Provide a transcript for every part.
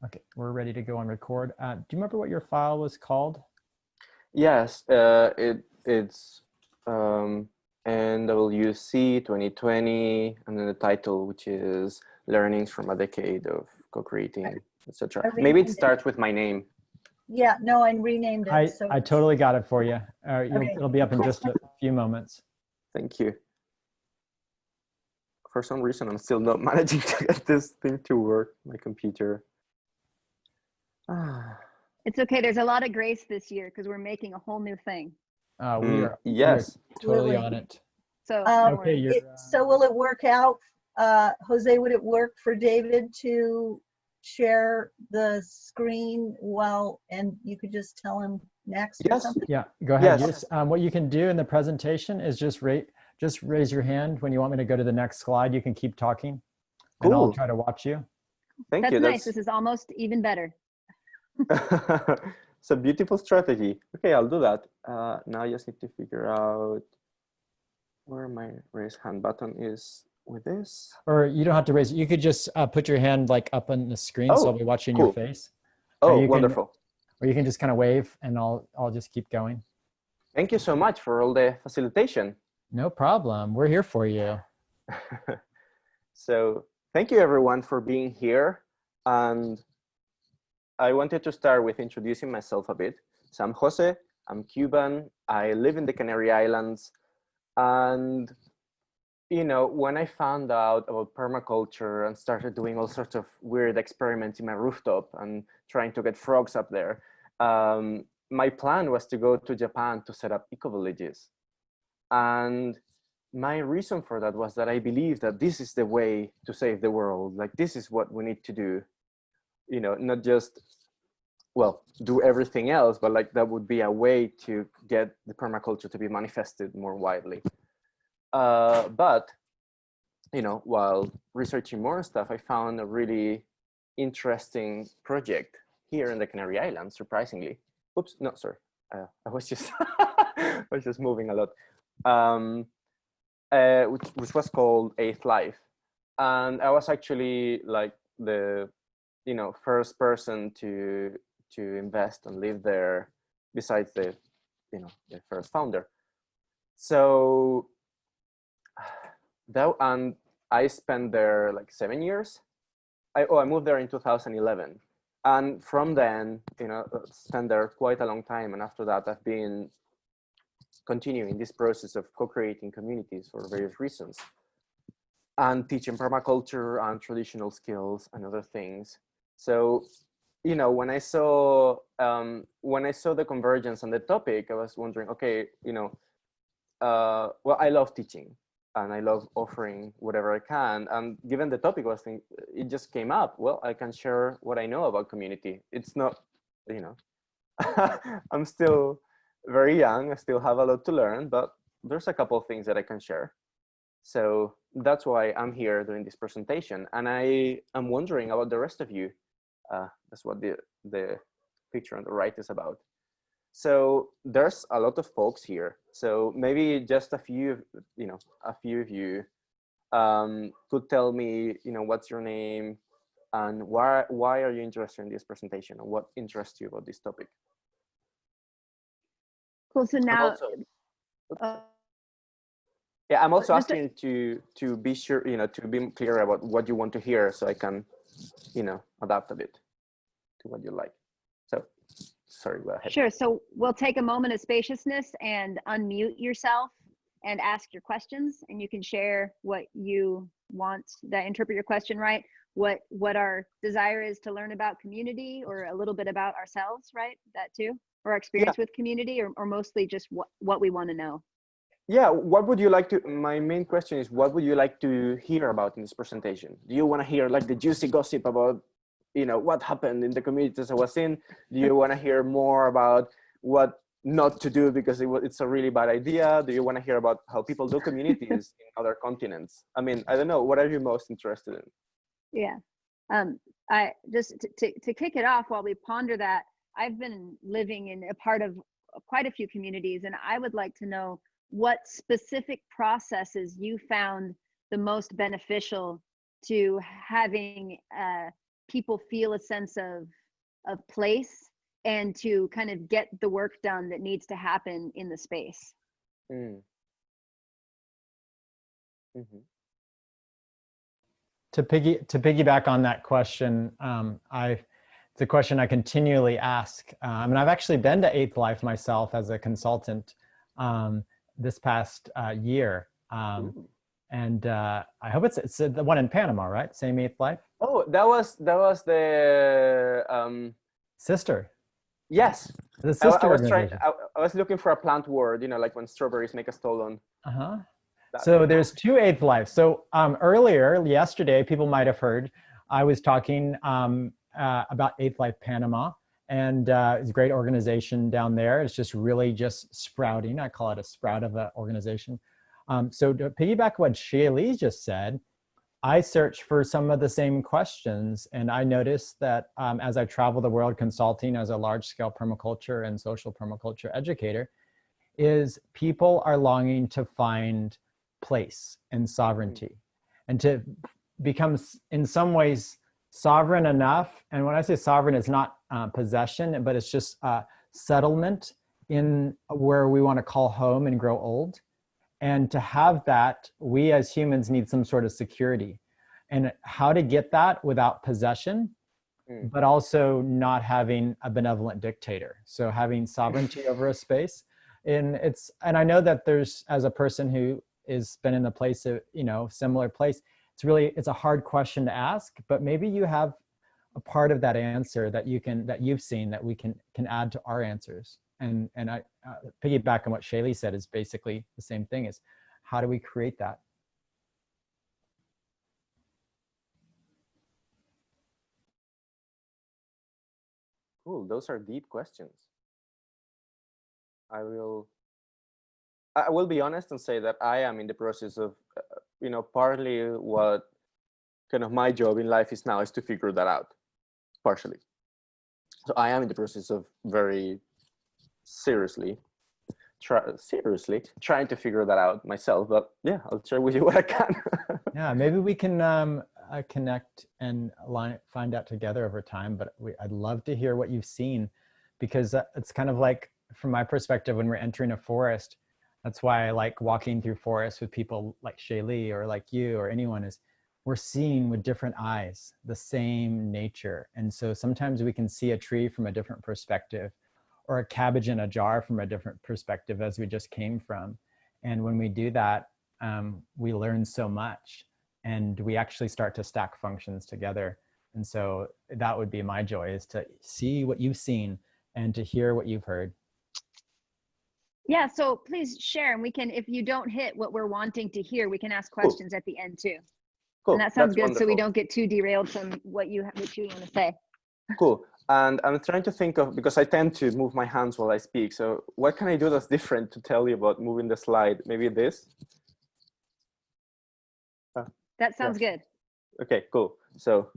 Okay, we're ready to go on record. Do you remember what your file was called? Yes, it's NWC 2020, and then the title, which is Learnings from a Decade of Co-Creating, etc. Maybe it starts with my name. Yeah, no, I renamed it. I totally got it for you. Okay. It'll be up in just a few moments. Thank you. For some reason, I'm still not managing to get this thing to work, my computer. It's okay. There's a lot of grace this year because we're making a whole new thing. Yes, we are totally on it. So okay, so will it work out? Jose, would it work for David to share the screen and you could just tell him next or something? Yeah, go ahead. Yes. What you can do in the presentation is just raise your hand when you want me to go to the next slide. You can keep talking, and I'll try to watch you. Thank you. That's nice. This is almost even better. It's a beautiful strategy. Okay, I'll do that. Now I just need to figure out where my raise hand button is with this. Or you don't have to raise it. You could just put your hand like up on the screen, so I'll be watching your face. Oh, wonderful. Or you can just kind of wave, and I'll just keep going. Thank you so much for all the facilitation. No problem. We're here for you. So thank you everyone for being here. And I wanted to start with introducing myself a bit. So I'm Jose, I'm Cuban, I live in the Canary Islands. And, you know, when I found out about permaculture and started doing all sorts of weird experiments in my rooftop and trying to get frogs up there, my plan was to go to Japan to set up eco-villages. And my reason for that was that I believe that this is the way to save the world. Like, this is what we need to do. You know, not just, well, do everything else, but like that would be a way to get the permaculture to be manifested more widely. But, you know, while researching more stuff, I found a really interesting project here in the Canary Islands, surprisingly. Oops, no, sorry. I was just, I was just moving a lot. Which was called Eighth Life. And I was actually like the, you know, first person to invest and live there besides the, you know, the first founder. So that, and I spent there like 7 years. I moved there in 2011. And from then, you know, spent there quite a long time. And after that, I've been continuing this process of co-creating communities for various reasons and teaching permaculture and traditional skills and other things. So, you know, when I saw the convergence on the topic, I was wondering, okay, you know, well, I love teaching and I love offering whatever I can. And given the topic was, it just came up. Well, I can share what I know about community. It's not, you know, I'm still very young. I still have a lot to learn, but there's a couple of things that I can share. So that's why I'm here doing this presentation. And I am wondering about the rest of you. That's what the picture on the right is about. So there's a lot of folks here. So maybe just a few, you know, a few of you could tell me, you know, what's your name and why are you interested in this presentation and what interests you about this topic? Cool. So now, yeah, I'm also asking to be sure, you know, to be clear about what you want to hear, so I can, you know, adapt a bit to what you like. So, sorry, go ahead. Sure. So we'll take a moment of spaciousness and unmute yourself and ask your questions, and you can share what you want. Did I interpret your question right? What our desire is to learn about community, or a little bit about ourselves, right? That too, or our experience with community, or mostly just what we want to know. Yeah, what would you like to, my main question is, what would you like to hear about in this presentation? Do you want to hear like the juicy gossip about, you know, what happened in the communities I was in? Do you want to hear more about what not to do because it's a really bad idea? Do you want to hear about how people do communities in other continents? I mean, I don't know, what are you most interested in? Yeah, I just to kick it off while we ponder that, I've been living in a part of quite a few communities, and I would like to know what specific processes you found the most beneficial to having people feel a sense of place and to kind of get the work done that needs to happen in the space. Mm. Mm-hmm. To piggyback on that question, it's a question I continually ask. I mean, I've actually been to Eighth Life myself as a consultant this past year. And I hope it's the one in Panama, right? Same Eighth Life? Oh, that was the sister. Yes. The sister I was looking for a plant word, you know, like when strawberries make a stolon. Uh-huh. So there's two Eighth Lives. So earlier, yesterday, people might have heard, I was talking about Eighth Life Panama, and it's a great organization down there. It's just really just sprouting. I call it a sprout of an organization. So to piggyback what Shaylee just said, I searched for some of the same questions, and I noticed that as I travel the world consulting as a large-scale permaculture and social permaculture educator, is people are longing to find place and sovereignty, and to become in some ways sovereign enough. And when I say sovereign, it's not possession, but it's just settlement in where we want to call home and grow old. And to have that, we as humans need some sort of security. And how to get that without possession, but also not having a benevolent dictator. So having sovereignty over a space. And I know that there's, as a person who is been in the place of, you know, similar place, it's a hard question to ask, but maybe you have a part of that answer that you've seen that we can add to our answers. And I piggyback on what Shaylee said is basically the same thing, is how do we create that? Cool, those are deep questions. I will be honest and say that I am in the process of, you know, partly what kind of my job in life is now is to figure that out, partially. So I am in the process of very seriously trying to figure that out myself. But yeah, I'll share with you what I can. Yeah, maybe we can connect and find out together over time. But I'd love to hear what you've seen, because it's kind of like, from my perspective, when we're entering a forest, that's why I like walking through forests with people like Shaylee or like you or anyone, is we're seeing with different eyes the same nature. And so sometimes we can see a tree from a different perspective, or a cabbage in a jar from a different perspective as we just came from. And when we do that, we learn so much, and we actually start to stack functions together. And so that would be my joy, is to see what you've seen and to hear what you've heard. Yeah, so please share, and we can, if you don't hit what we're wanting to hear, we can ask questions at the end too. Cool. And that sounds That's good. wonderful. So we don't get too derailed from what you want to say. Cool. And I'm trying to think of, because I tend to move my hands while I speak. So what can I do that's different to tell you about moving the slide? Maybe this? That sounds good. Okay, cool. So,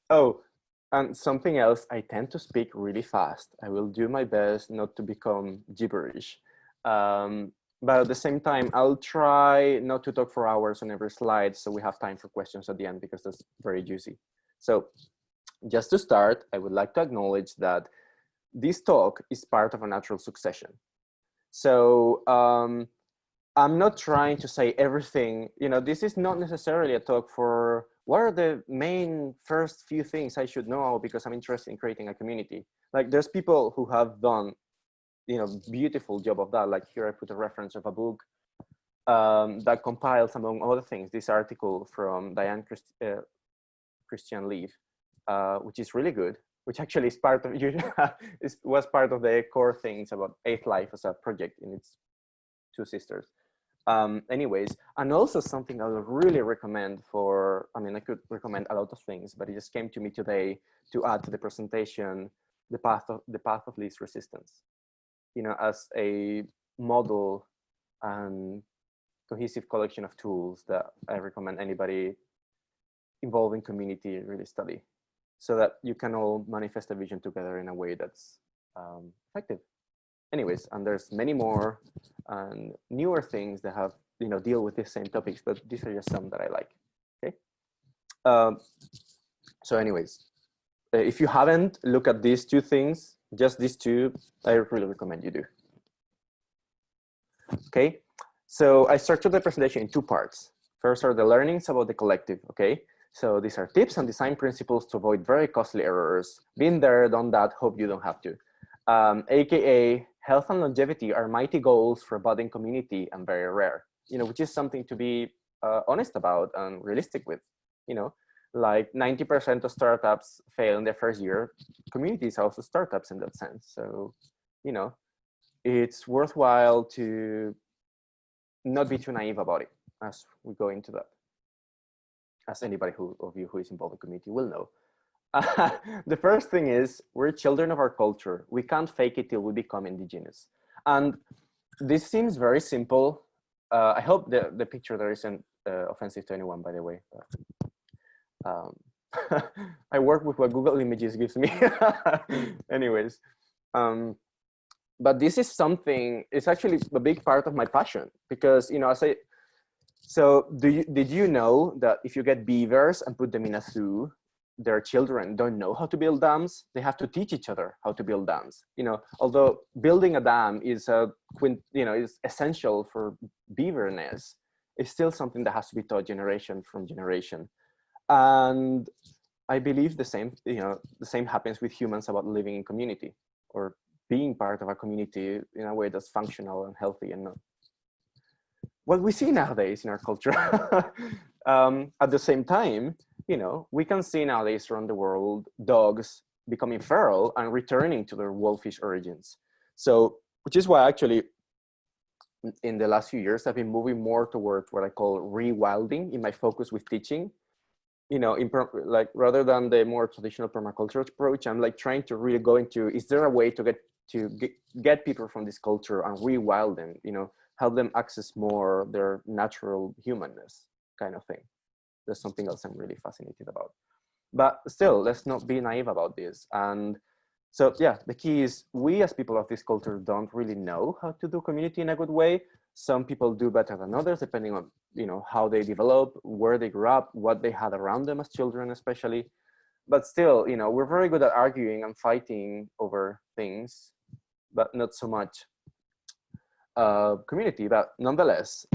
oh, and something else, I tend to speak really fast. I will do my best not to become gibberish. But at the same time, I'll try not to talk for hours on every slide, so we have time for questions at the end, because that's very juicy. So just to start, I would like to acknowledge that this talk is part of a natural succession. So I'm not trying to say everything, you know, this is not necessarily a talk for what are the main first few things I should know because I'm interested in creating a community. Like, there's people who have done, you know, beautiful job of that. Like here I put a reference of a book that compiles, among other things, this article from Diane Christian Leaf, which is really good, which actually is part of, was part of the core things about Eighth Life as a project in its two sisters. Anyways, and also something I would really recommend for, I mean, I could recommend a lot of things, but it just came to me today to add to the presentation, the path of least resistance, you know, as a model and cohesive collection of tools that I recommend anybody involved in community really study, so that you can all manifest a vision together in a way that's effective. Anyways, and there's many more and newer things that have, you know, deal with the same topics, but these are just some that I like. Okay. So anyways, if you haven't looked at these two things, just these two, I really recommend you do. Okay, so I structured the presentation in two parts. First are the learnings about the collective, okay? So these are tips and design principles to avoid very costly errors. Been there, done that, hope you don't have to. AKA health and longevity are mighty goals for a budding community and very rare, you know, which is something to be honest about and realistic with, you know, like 90% of startups fail in their first year. Communities are also startups in that sense. So, you know, it's worthwhile to not be too naive about it as we go into that. As anybody of you who is involved in the community will know. The first thing is we're children of our culture. We can't fake it till we become indigenous. And this seems very simple. I hope the picture there isn't offensive to anyone, by the way. I work with what Google Images gives me. Anyways, but this is something, it's actually a big part of my passion because, you know, so did you know that if you get beavers and put them in a zoo, their children don't know how to build dams? They have to teach each other how to build dams. You know, although building a dam is is essential for beaverness, it's still something that has to be taught generation from generation. And I believe the same happens with humans about living in community or being part of a community in a way that's functional and healthy and not what we see nowadays in our culture. At the same time, you know, we can see nowadays around the world dogs becoming feral and returning to their wolfish origins. So, which is why actually in the last few years, I've been moving more towards what I call rewilding in my focus with teaching. You know, like rather than the more traditional permaculture approach, I'm like trying to really go into, is there a way to get people from this culture and rewild them, you know, help them access more their natural humanness kind of thing. That's something else I'm really fascinated about. But still, let's not be naive about this. And so, yeah, the key is we as people of this culture don't really know how to do community in a good way. Some people do better than others, depending on, you know, how they develop, where they grew up, what they had around them as children, especially. But still, you know, we're very good at arguing and fighting over things, but not so much community. But nonetheless,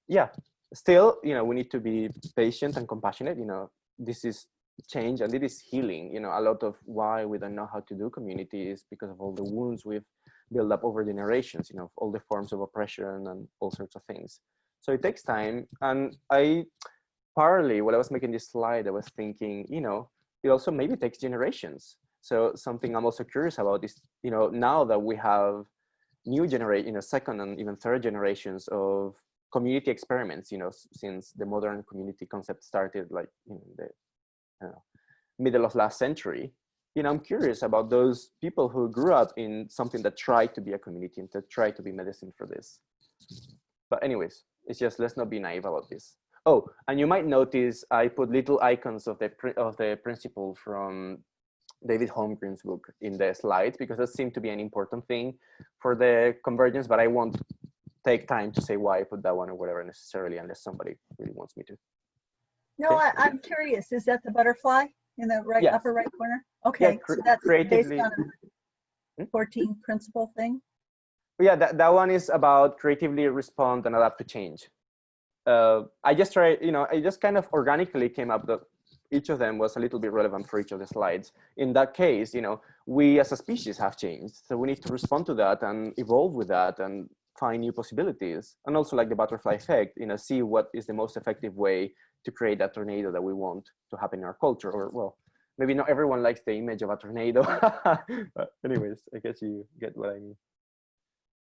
yeah, still, you know, we need to be patient and compassionate. You know, this is change and it is healing. You know, a lot of why we don't know how to do community is because of all the wounds we've built up over generations, you know, all the forms of oppression and all sorts of things. So it takes time. And partly while I was making this slide, I was thinking, you know, it also maybe takes generations. So something I'm also curious about is, you know, now that we have new generation, you know, second and even third generations of community experiments, you know, since the modern community concept started like in the middle of last century, you know, I'm curious about those people who grew up in something that tried to be a community and that tried to be medicine for this. But anyways, it's just, let's not be naive about this. Oh, and you might notice I put little icons of the principle from David Holmgren's book in the slides because that seemed to be an important thing for the convergence, but I won't take time to say why I put that one or whatever necessarily unless somebody really wants me to. No, Okay. I'm curious. Is that the butterfly in the right Yes. upper right corner? Okay, Yeah, so that's creatively. based on a 14 principle thing. Yeah, that one is about creatively respond and adapt to change. I just tried, you know, I just kind of organically came up that each of them was a little bit relevant for each of the slides. In that case, you know, we as a species have changed. So we need to respond to that and evolve with that and find new possibilities. And also like the butterfly effect, you know, see what is the most effective way to create that tornado that we want to happen in our culture. Or, well, maybe not everyone likes the image of a tornado. But anyways, I guess you get what I mean.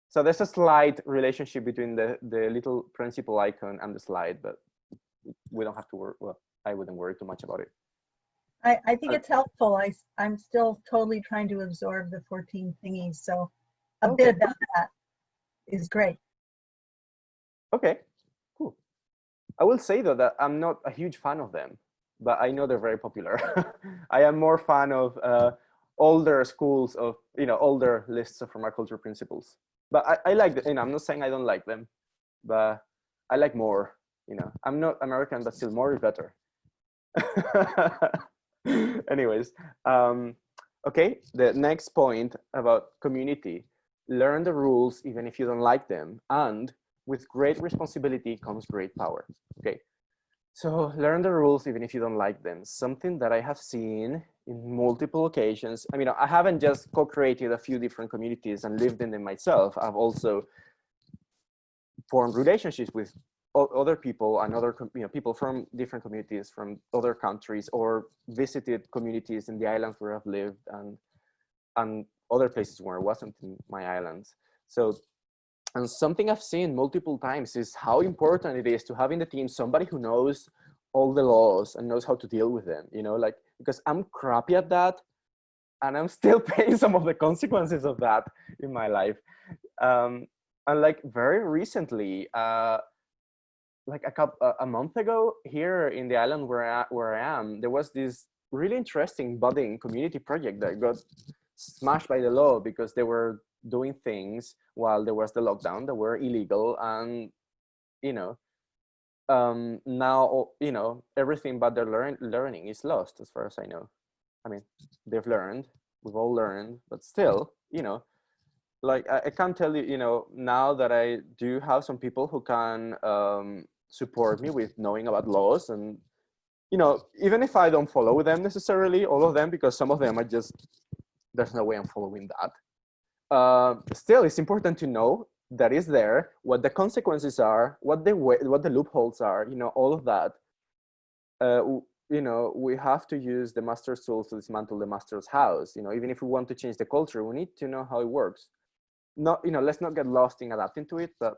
So there's a slight relationship between the little principle icon and the slide, but we don't have to worry. Well, I wouldn't worry too much about it. I think it's helpful. I'm still totally trying to absorb the 14 thingies. So a bit about that is great. Okay, cool. I will say though that I'm not a huge fan of them, but I know they're very popular. I am more fan of older schools of, you know, older lists of permaculture principles. But I like them, you know, I'm not saying I don't like them, but I like more You know, I'm not American, but still more is better. Anyways, okay, the next point about community: learn the rules even if you don't like them, and with great responsibility comes great power. Okay, so learn the rules even if you don't like them. Something that I have seen in multiple occasions. I mean, I haven't just co-created a few different communities and lived in them myself. I've also formed relationships with other people and other people from different communities from other countries, or visited communities in the islands where I've lived, and other places where I wasn't in my islands. So, and something I've seen multiple times is how important it is to have in the team somebody who knows all the laws and knows how to deal with them, you know, like, because I'm crappy at that and I'm still paying some of the consequences of that in my life. And like very recently, like a month ago, here in the island where I am, there was this really interesting budding community project that got smashed by the law because they were doing things while there was the lockdown that were illegal, and you know, now you know everything but their learning is lost, as far as I know. I mean, they've learned, we've all learned, but still, you know, like I can't tell you, you know, now that I do have some people who can support me with knowing about laws, and you know, even if I don't follow them necessarily, all of them, because some of them are just, there's no way I'm following that. Still, it's important to know that is there, what the consequences are, what the loopholes are, you know, all of that. You know, we have to use the master's tools to dismantle the master's house. You know, even if we want to change the culture, we need to know how it works. Not, you know, let's not get lost in adapting to it, but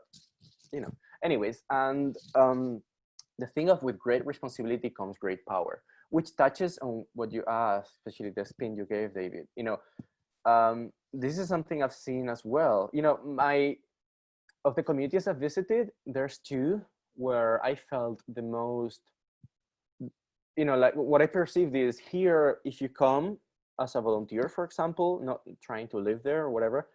you know, anyways. And the thing of with great responsibility comes great power, which touches on what you asked, especially the spin you gave, David. You know, this is something I've seen as well. You know, of the communities I've visited, there's two where I felt the most, you know, like what I perceived is here, if you come as a volunteer, for example, not trying to live there or whatever,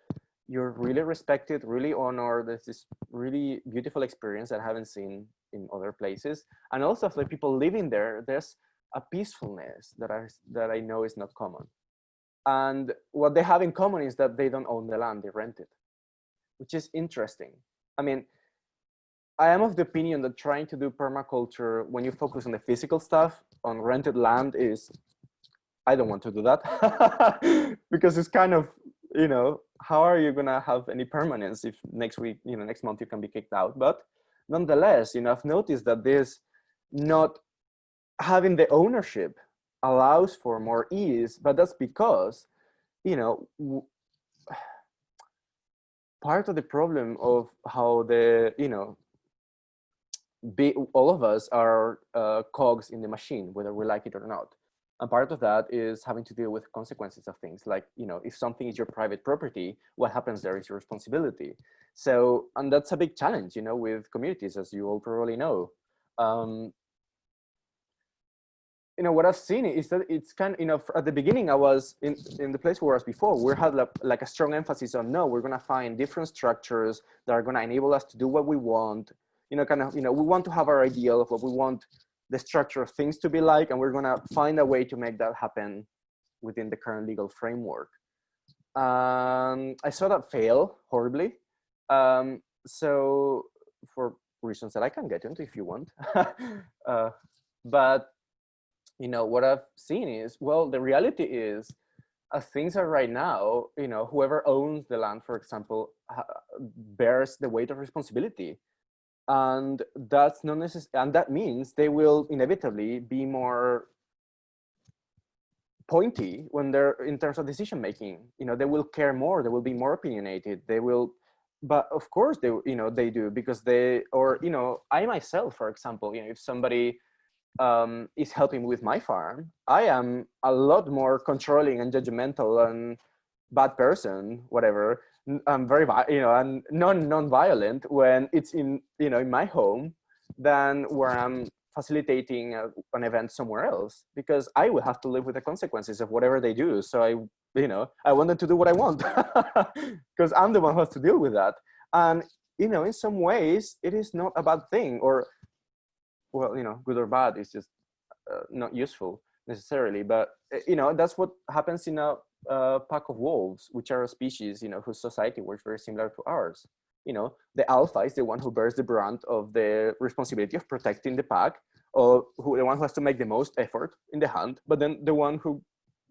you're really respected, really honored. There's this really beautiful experience that I haven't seen in other places. And also for the people living there, there's a peacefulness that I know is not common. And what they have in common is that they don't own the land, they rent it, which is interesting. I mean, I am of the opinion that trying to do permaculture when you focus on the physical stuff, on rented land, is, I don't want to do that because it's kind of, you know, how are you gonna have any permanence if next week, you know, next month you can be kicked out? But nonetheless, you know, I've noticed that this not having the ownership allows for more ease, but that's because, you know, part of the problem of how the, you know, all of us are cogs in the machine, whether we like it or not. And part of that is having to deal with consequences of things like, you know, if something is your private property, what happens there is your responsibility. So, and that's a big challenge, you know, with communities, as you all probably know. You know, what I've seen is that it's kind of, you know, at the beginning, I was in the place where I was before, we had like a strong emphasis on, no, we're going to find different structures that are going to enable us to do what we want. You know, kind of, you know, we want to have our ideal of what we want the structure of things to be like, and we're going to find a way to make that happen within the current legal framework. I saw that fail horribly. So for reasons that I can get into if you want. But, you know, what I've seen is, well, the reality is, as things are right now, you know, whoever owns the land, for example, bears the weight of responsibility. And that's not necessary, and that means they will inevitably be more pointy when they're in terms of decision making. You know, they will care more, they will be more opinionated, they will, but of course they, you know, they do, because they, or, you know, I myself, for example, you know, if somebody is helping with my farm, I am a lot more controlling and judgmental and bad person, whatever. I'm very, you know, and non-violent when it's in, you know, in my home than where I'm facilitating an event somewhere else, because I will have to live with the consequences of whatever they do. So I, you know, I want them to do what I want because I'm the one who has to deal with that. And, you know, in some ways it is not a bad thing, or well, good or bad. It's just not useful necessarily. But that's what happens in a pack of wolves, which are a species, whose society works very similar to ours. The alpha is the one who bears the brunt of the responsibility of protecting the pack, or the one who has to make the most effort in the hunt, but then the one who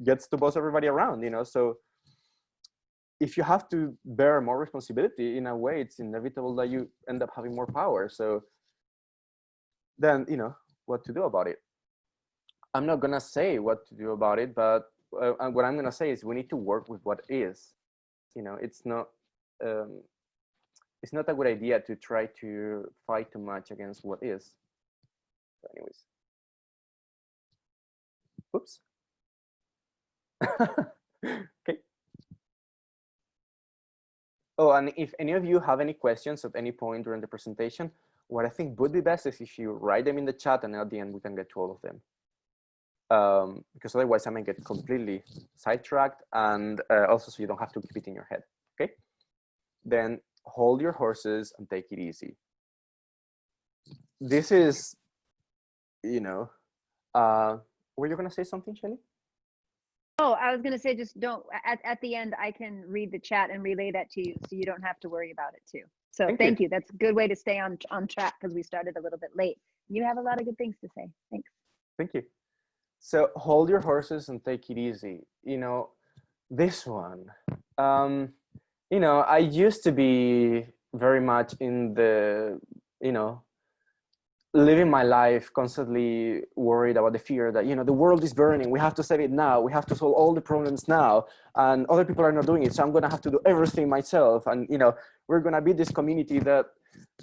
gets to boss everybody around, So if you have to bear more responsibility, in a way, it's inevitable that you end up having more power. So then, what to do about it? I'm not gonna say what to do about it, but what I'm gonna say is we need to work with what is. It's not a good idea to try to fight too much against what is. So anyways, oops. Okay. Oh, and if any of you have any questions at any point during the presentation, what I think would be best is if you write them in the chat, and at the end we can get to all of them. Because otherwise I might get completely sidetracked, and also so you don't have to keep it in your head. Okay. Then hold your horses and take it easy. This is, were you gonna say something, Shelly? Oh, I was going to say, just don't, at the end, I can read the chat and relay that to you, so you don't have to worry about it too. So thank you. That's a good way to stay on track, because we started a little bit late. You have a lot of good things to say. Thanks. Thank you. So hold your horses and take it easy. This one, I used to be very much in the, living my life constantly worried about the fear that, the world is burning. We have to save it now. We have to solve all the problems now. And other people are not doing it. So I'm going to have to do everything myself. And, we're going to be this community that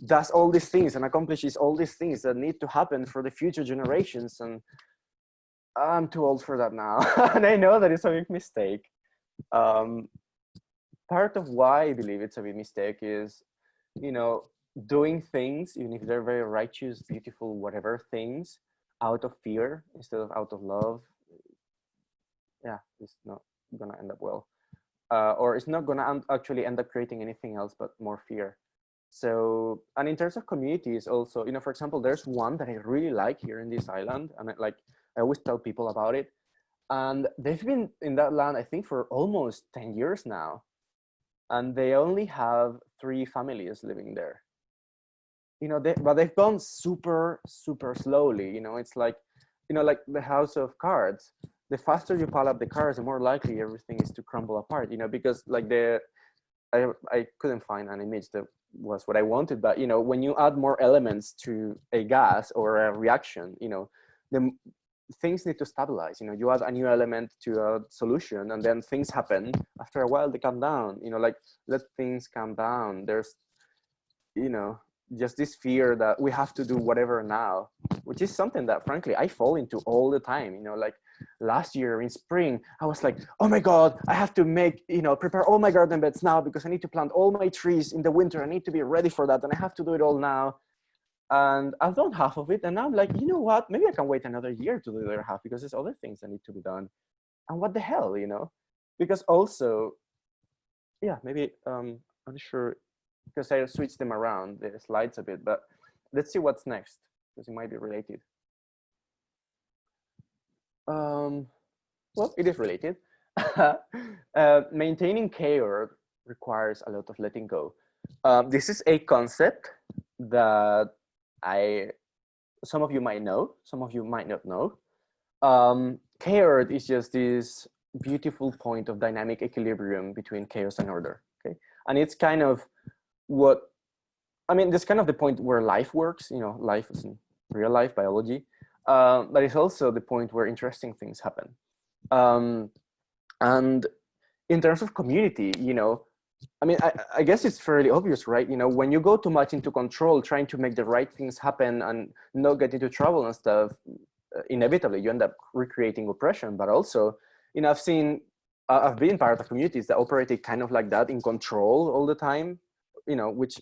does all these things and accomplishes all these things that need to happen for the future generations. And I'm too old for that now. And I know that it's a big mistake. Part of why I believe it's a big mistake is, doing things, even if they're very righteous, beautiful, whatever things, out of fear instead of out of love, it's not gonna end up well. Or it's not gonna actually end up creating anything else but more fear. So, and in terms of communities also, for example, there's one that I really like here in this island, and I always tell people about it. And they've been in that land, I think, for almost 10 years now. And they only have 3 families living there. But they've gone super, super slowly. It's like, like the house of cards. The faster you pile up the cards, the more likely everything is to crumble apart, because like I couldn't find an image that was what I wanted, but when you add more elements to a gas or a reaction, the things need to stabilize. You add a new element to a solution, and then things happen. After a while, they come down. Like, let things calm down. There's, just this fear that we have to do whatever now, which is something that, frankly, I fall into all the time. Like last year in spring, I was like, oh my God, I have to prepare all my garden beds now because I need to plant all my trees in the winter. I need to be ready for that, and I have to do it all now. And I've done half of it, and now I'm like, you know what? Maybe I can wait another year to do the other half, because there's other things that need to be done. And what the hell, Because also, maybe I'm not sure, because I switched them around, the slides a bit, but let's see what's next, because it might be related. Well, it is related. Maintaining care requires a lot of letting go. This is a concept that some of you might know, some of you might not know. Chaos is just this beautiful point of dynamic equilibrium between chaos and order. Okay, and it's kind of that's kind of the point where life works. Life is in real life biology, but it's also the point where interesting things happen. And in terms of community, I guess it's fairly obvious, right? When you go too much into control, trying to make the right things happen and not get into trouble and stuff, inevitably you end up recreating oppression. But also, I've been part of communities that operated kind of like that, in control all the time, which,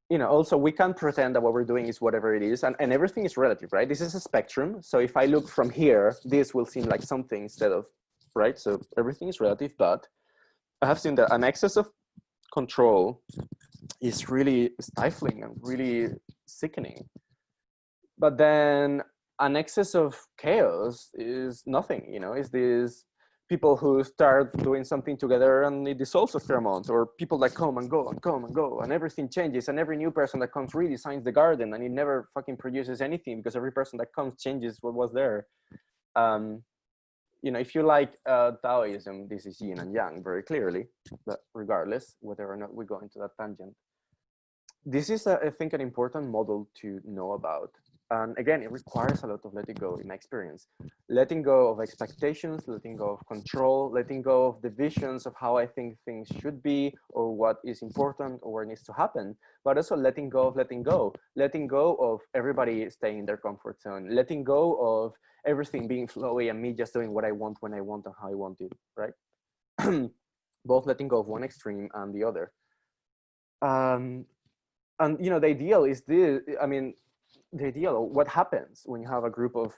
also we can't pretend that what we're doing is whatever it is, and everything is relative, right? This is a spectrum. So if I look from here, this will seem like something instead of, right? So everything is relative, but I have seen that an excess of control is really stifling and really sickening, But then an excess of chaos is nothing, you know, is this people who start doing something together and it dissolves after a month, or people that come and go and come and go and everything changes, and every new person that comes redesigns the garden and it never fucking produces anything because every person that comes changes what was there. You know, if you like Taoism, this is yin and yang very clearly, but regardless, whether or not we go into that tangent. This is, I think, an important model to know about. And again, it requires a lot of letting go in my experience. Letting go of expectations, letting go of control, letting go of the visions of how I think things should be or what is important or what needs to happen, but also letting go of letting go of everybody staying in their comfort zone, letting go of everything being flowy and me just doing what I want when I want and how I want it, right? Both letting go of one extreme and the other. And you know, the ideal is this, I mean, the ideal, what happens when you have a group of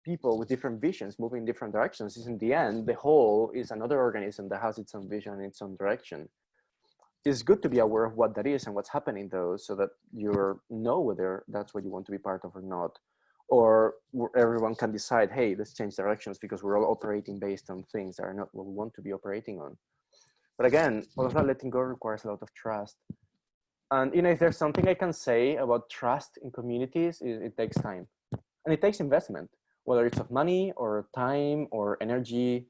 people with different visions moving in different directions is, in the end, the whole is another organism that has its own vision and its own direction. It's good to be aware of what that is and what's happening in those, so that you know whether that's what you want to be part of or not, or everyone can decide, hey, let's change directions because we're all operating based on things that are not what we want to be operating on. But again, all of that letting go requires a lot of trust. And you know, if there's something I can say about trust in communities, it takes time and it takes investment, whether it's of money or time or energy.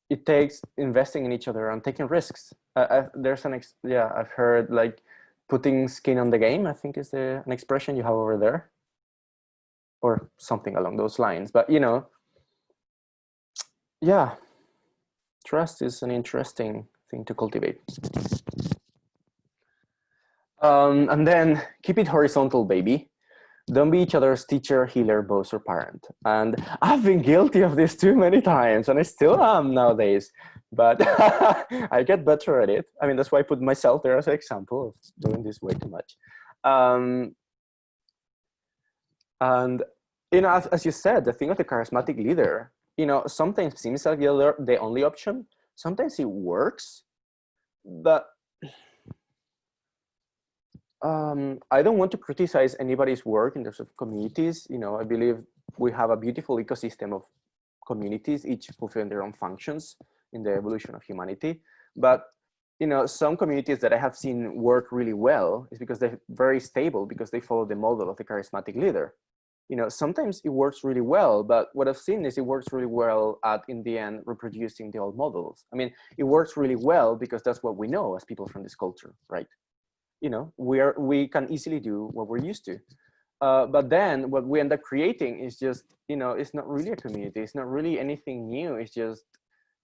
It takes investing in each other and taking risks. There's I've heard like putting skin on the game, I think is an expression you have over there, or something along those lines. But you know, yeah, trust is an interesting thing to cultivate. And then keep it horizontal, baby. Don't be each other's teacher, healer, boss, or parent. And I've been guilty of this too many times, and I still am nowadays, but I get better at it. I mean, that's why I put myself there as an example of doing this way too much. And, you know, as you said, the thing of the charismatic leader, you know, sometimes seems like the only option. Sometimes it works, but I don't want to criticize anybody's work in terms of communities. You know, I believe we have a beautiful ecosystem of communities, each fulfilling their own functions in the evolution of humanity. But, you know, some communities that I have seen work really well is because they're very stable, because they follow the model of the charismatic leader. You know, sometimes it works really well, but what I've seen is it works really well at, in the end, reproducing the old models. I mean, it works really well because that's what we know as people from this culture, right? You know, we can easily do what we're used to. But then what we end up creating is just, you know, it's not really a community. It's not really anything new. It's just,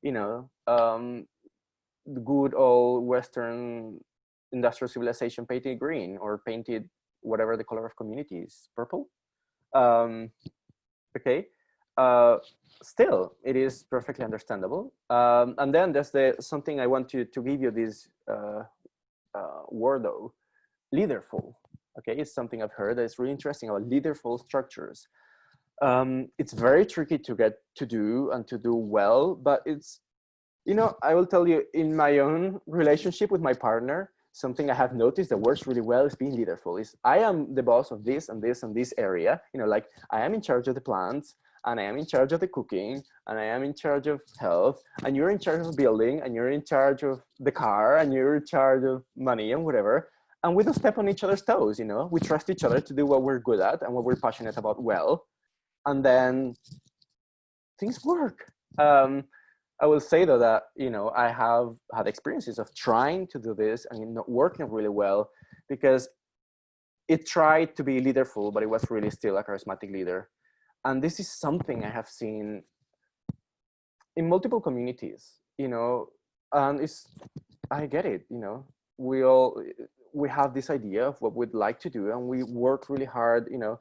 you know, the good old Western industrial civilization painted green, or painted whatever the color of community is, purple. Okay. Still, it is perfectly understandable. And then there's something I want to give you this word though, leaderful. Okay, it's something I've heard that's really interesting about leaderful structures. It's very tricky to get to do and to do well, but it's, you know, I will tell you, in my own relationship with my partner, something I have noticed that works really well is being leaderful. Is I am the boss of this and this and this area, you know, like I am in charge of the plants, and I am in charge of the cooking, and I am in charge of health, and you're in charge of building, and you're in charge of the car, and you're in charge of money and whatever. And we don't step on each other's toes, you know, we trust each other to do what we're good at and what we're passionate about well. And then things work. I will say though that, you know, I have had experiences of trying to do this and not working really well, because it tried to be leaderful, but it was really still a charismatic leader. And this is something I have seen in multiple communities, you know, and I get it, you know, we have this idea of what we'd like to do, and we work really hard, you know,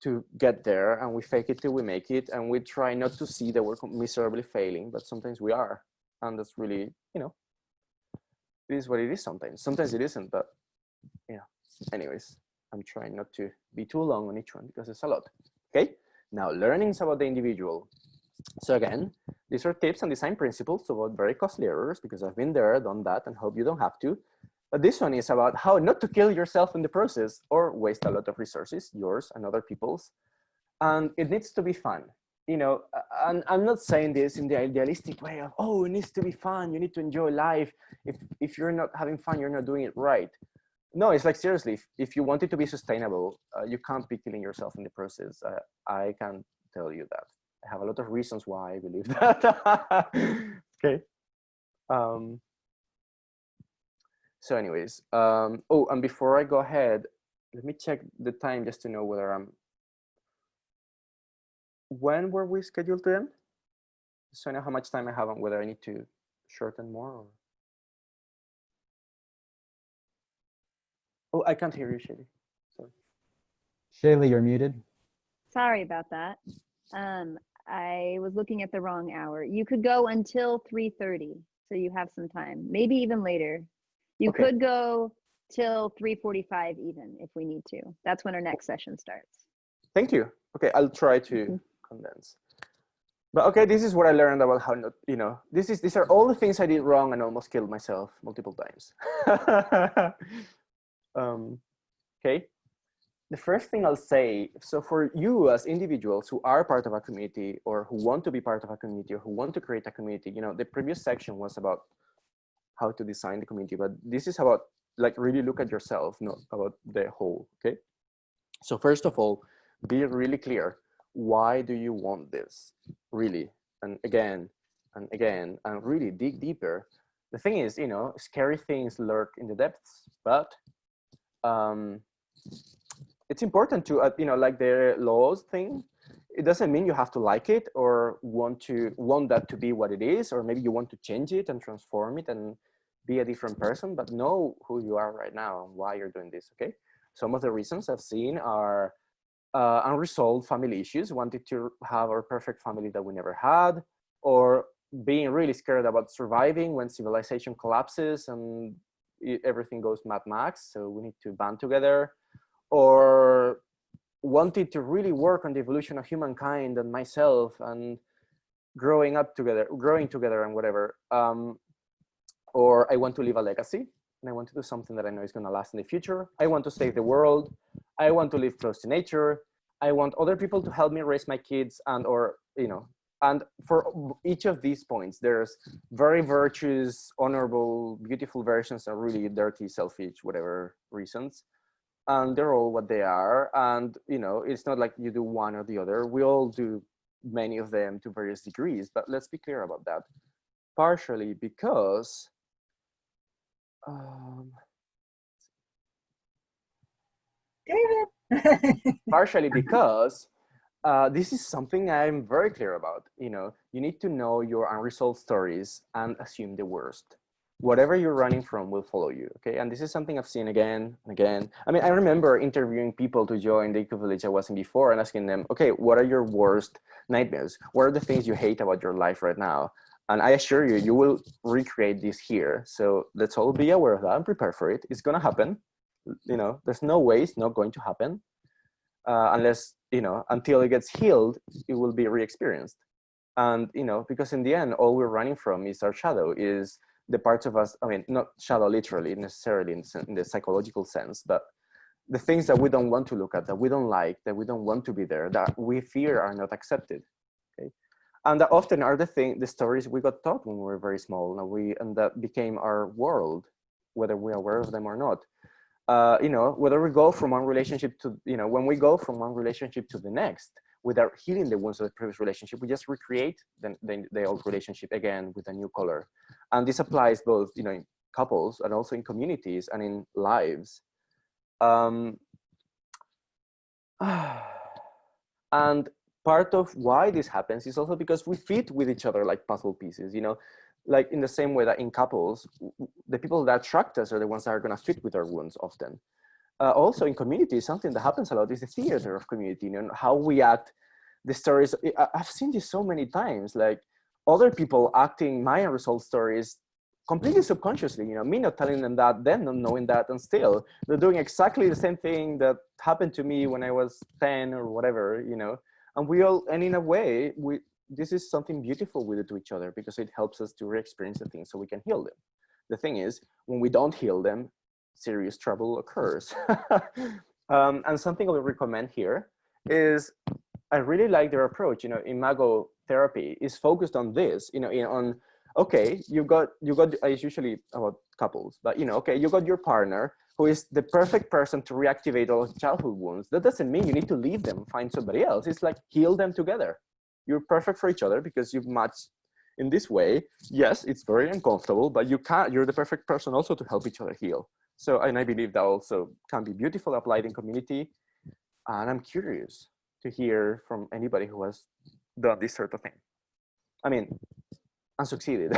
to get there, and we fake it till we make it, and we try not to see that we're miserably failing, but sometimes we are, and that's really, you know, it is what it is sometimes. Sometimes it isn't, but yeah. Anyways, I'm trying not to be too long on each one because it's a lot. Okay, now learnings about the individual. So again, these are tips and design principles to avoid very costly errors, because I've been there, done that, and hope you don't have to. But this one is about how not to kill yourself in the process or waste a lot of resources, yours and other people's. And it needs to be fun. You know, and I'm not saying this in the idealistic way of, oh, it needs to be fun, you need to enjoy life. If you're not having fun, you're not doing it right. No, it's like, seriously, if you want it to be sustainable, you can't be killing yourself in the process. I can tell you that. I have a lot of reasons why I believe that. Okay. So anyways, oh, and before I go ahead, let me check the time just to know whether when were we scheduled to end? So I know how much time I have and whether I need to shorten more or... Oh, I can't hear you, Shaylee. Sorry. Shaylee, you're muted. Sorry about that. I was looking at the wrong hour. You could go until 3:30, so you have some time, maybe even later. You could go till 3:45 even if we need to. That's when our next session starts. Thank you. Okay, I'll try to condense. But okay, this is what I learned about how not, you know, these are all the things I did wrong and almost killed myself multiple times. Okay. The first thing I'll say, so for you as individuals who are part of a community or who want to be part of a community or who want to create a community, you know, the previous section was about how to design the community, but this is about like really look at yourself, not about the whole, okay? So first of all, be really clear. Why do you want this? Really, and again, and again, and really dig deeper. The thing is, you know, scary things lurk in the depths, but it's important to, you know, like the laws thing, it doesn't mean you have to like it or want that to be what it is, or maybe you want to change it and transform it and be a different person, but know who you are right now and why you're doing this, okay? Some of the reasons I've seen are unresolved family issues, wanting to have our perfect family that we never had, or being really scared about surviving when civilization collapses and everything goes Mad Max, so we need to band together, or wanted to really work on the evolution of humankind and myself and growing together and whatever. Or I want to leave a legacy and I want to do something that I know is going to last in the future. I want to save the world. I want to live close to nature. I want other people to help me raise my kids, and, or, you know, and for each of these points, there's very virtuous, honorable, beautiful versions and really dirty, selfish, whatever reasons. And they're all what they are. And, you know, it's not like you do one or the other. We all do many of them to various degrees, but let's be clear about that. Partially because, David. partially because this is something I'm very clear about. You know, you need to know your unresolved stories and assume the worst. Whatever you're running from will follow you, okay? And this is something I've seen again and again. I mean, I remember interviewing people to join the EcoVillage I was in before and asking them, okay, what are your worst nightmares? What are the things you hate about your life right now? And I assure you, you will recreate this here. So let's all be aware of that and prepare for it. It's gonna happen. You know, there's no way it's not going to happen unless, you know, until it gets healed, it will be re-experienced. And, you know, because in the end, all we're running from is our shadow, is the parts of us, I mean, not shadow literally necessarily in the psychological sense, but the things that we don't want to look at, that we don't like, that we don't want to be there, that we fear are not accepted, okay? And that often are the stories we got taught when we were very small, and that became our world, whether we're aware of them or not. You know, whether we go from one relationship to, you know, when we go from one relationship to the next, without healing the wounds of the previous relationship, we just recreate the old relationship again with a new color. And this applies both, you know, in couples and also in communities and in lives. And part of why this happens is also because we fit with each other like puzzle pieces, you know, like in the same way that in couples, the people that attract us are the ones that are going to fit with our wounds often. Also in communities, something that happens a lot is the theater of community, you know, how we act, the stories. I've seen this so many times, like other people acting my unresolved stories completely subconsciously, you know, me not telling them that, them not knowing that, and still they're doing exactly the same thing that happened to me when I was 10 or whatever, you know, and in a way, this is something beautiful we do to each other because it helps us to re-experience the things so we can heal them. The thing is, when we don't heal them, serious trouble occurs. And something I would recommend here is, I really like their approach. Imago therapy is focused on this, on, okay, you got, it's usually about couples, but okay, you got your partner who is the perfect person to reactivate all of childhood wounds. That doesn't mean you need to leave them, find somebody else. It's like, heal them together. You're perfect for each other because you've matched in this way. Yes, it's very uncomfortable, but you're the perfect person also to help each other heal. So, and I believe that also can be beautiful applied in community. And I'm curious to hear from anybody who has done this sort of thing. I mean, and succeeded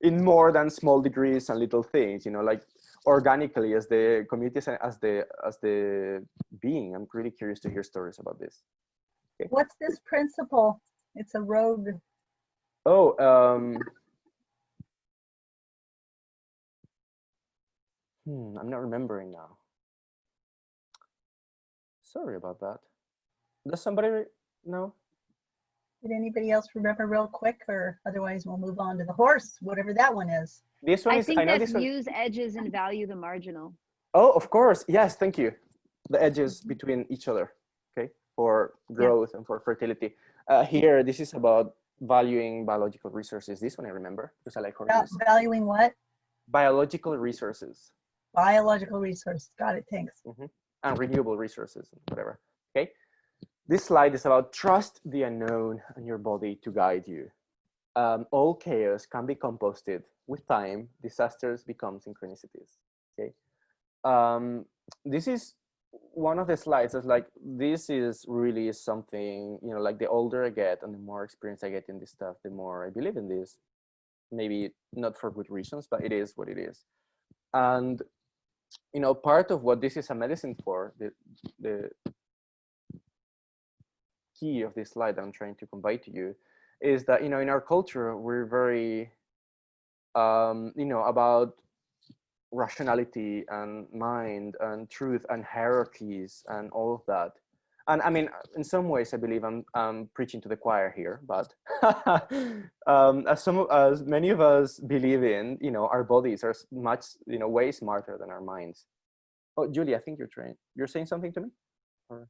in more than small degrees and little things, like organically as the communities and as the being. I'm really curious to hear stories about this. Okay. What's this principle? It's a road. Oh, I'm not remembering now. Sorry about that. Does somebody know? Did anybody else remember real quick, or otherwise we'll move on to the horse, whatever that one is. This one I is, think I know that's this one. use edges and value the marginal. Oh, of course. Yes, thank you. The edges between each other, okay, for growth and for fertility. Here, this is about valuing biological resources. This one I remember because I like horses. Valuing what? Biological resources. Biological resource. Got it, thanks. And renewable resources, whatever, okay? This slide is about trust the unknown and your body to guide you. All chaos can be composted. With time, disasters become synchronicities, okay? This is one of the slides that's like, this is really something, like the older I get and the more experience I get in this stuff, the more I believe in this. Maybe not for good reasons, but it is what it is. And, part of what this is a medicine for, the key of this slide that I'm trying to convey to you is that, in our culture, we're very, about rationality and mind and truth and hierarchies and all of that. And I mean, in some ways, I believe I'm preaching to the choir here, but as many of us believe in, our bodies are much, way smarter than our minds. Oh, Julie, I think you're saying something to me? Or...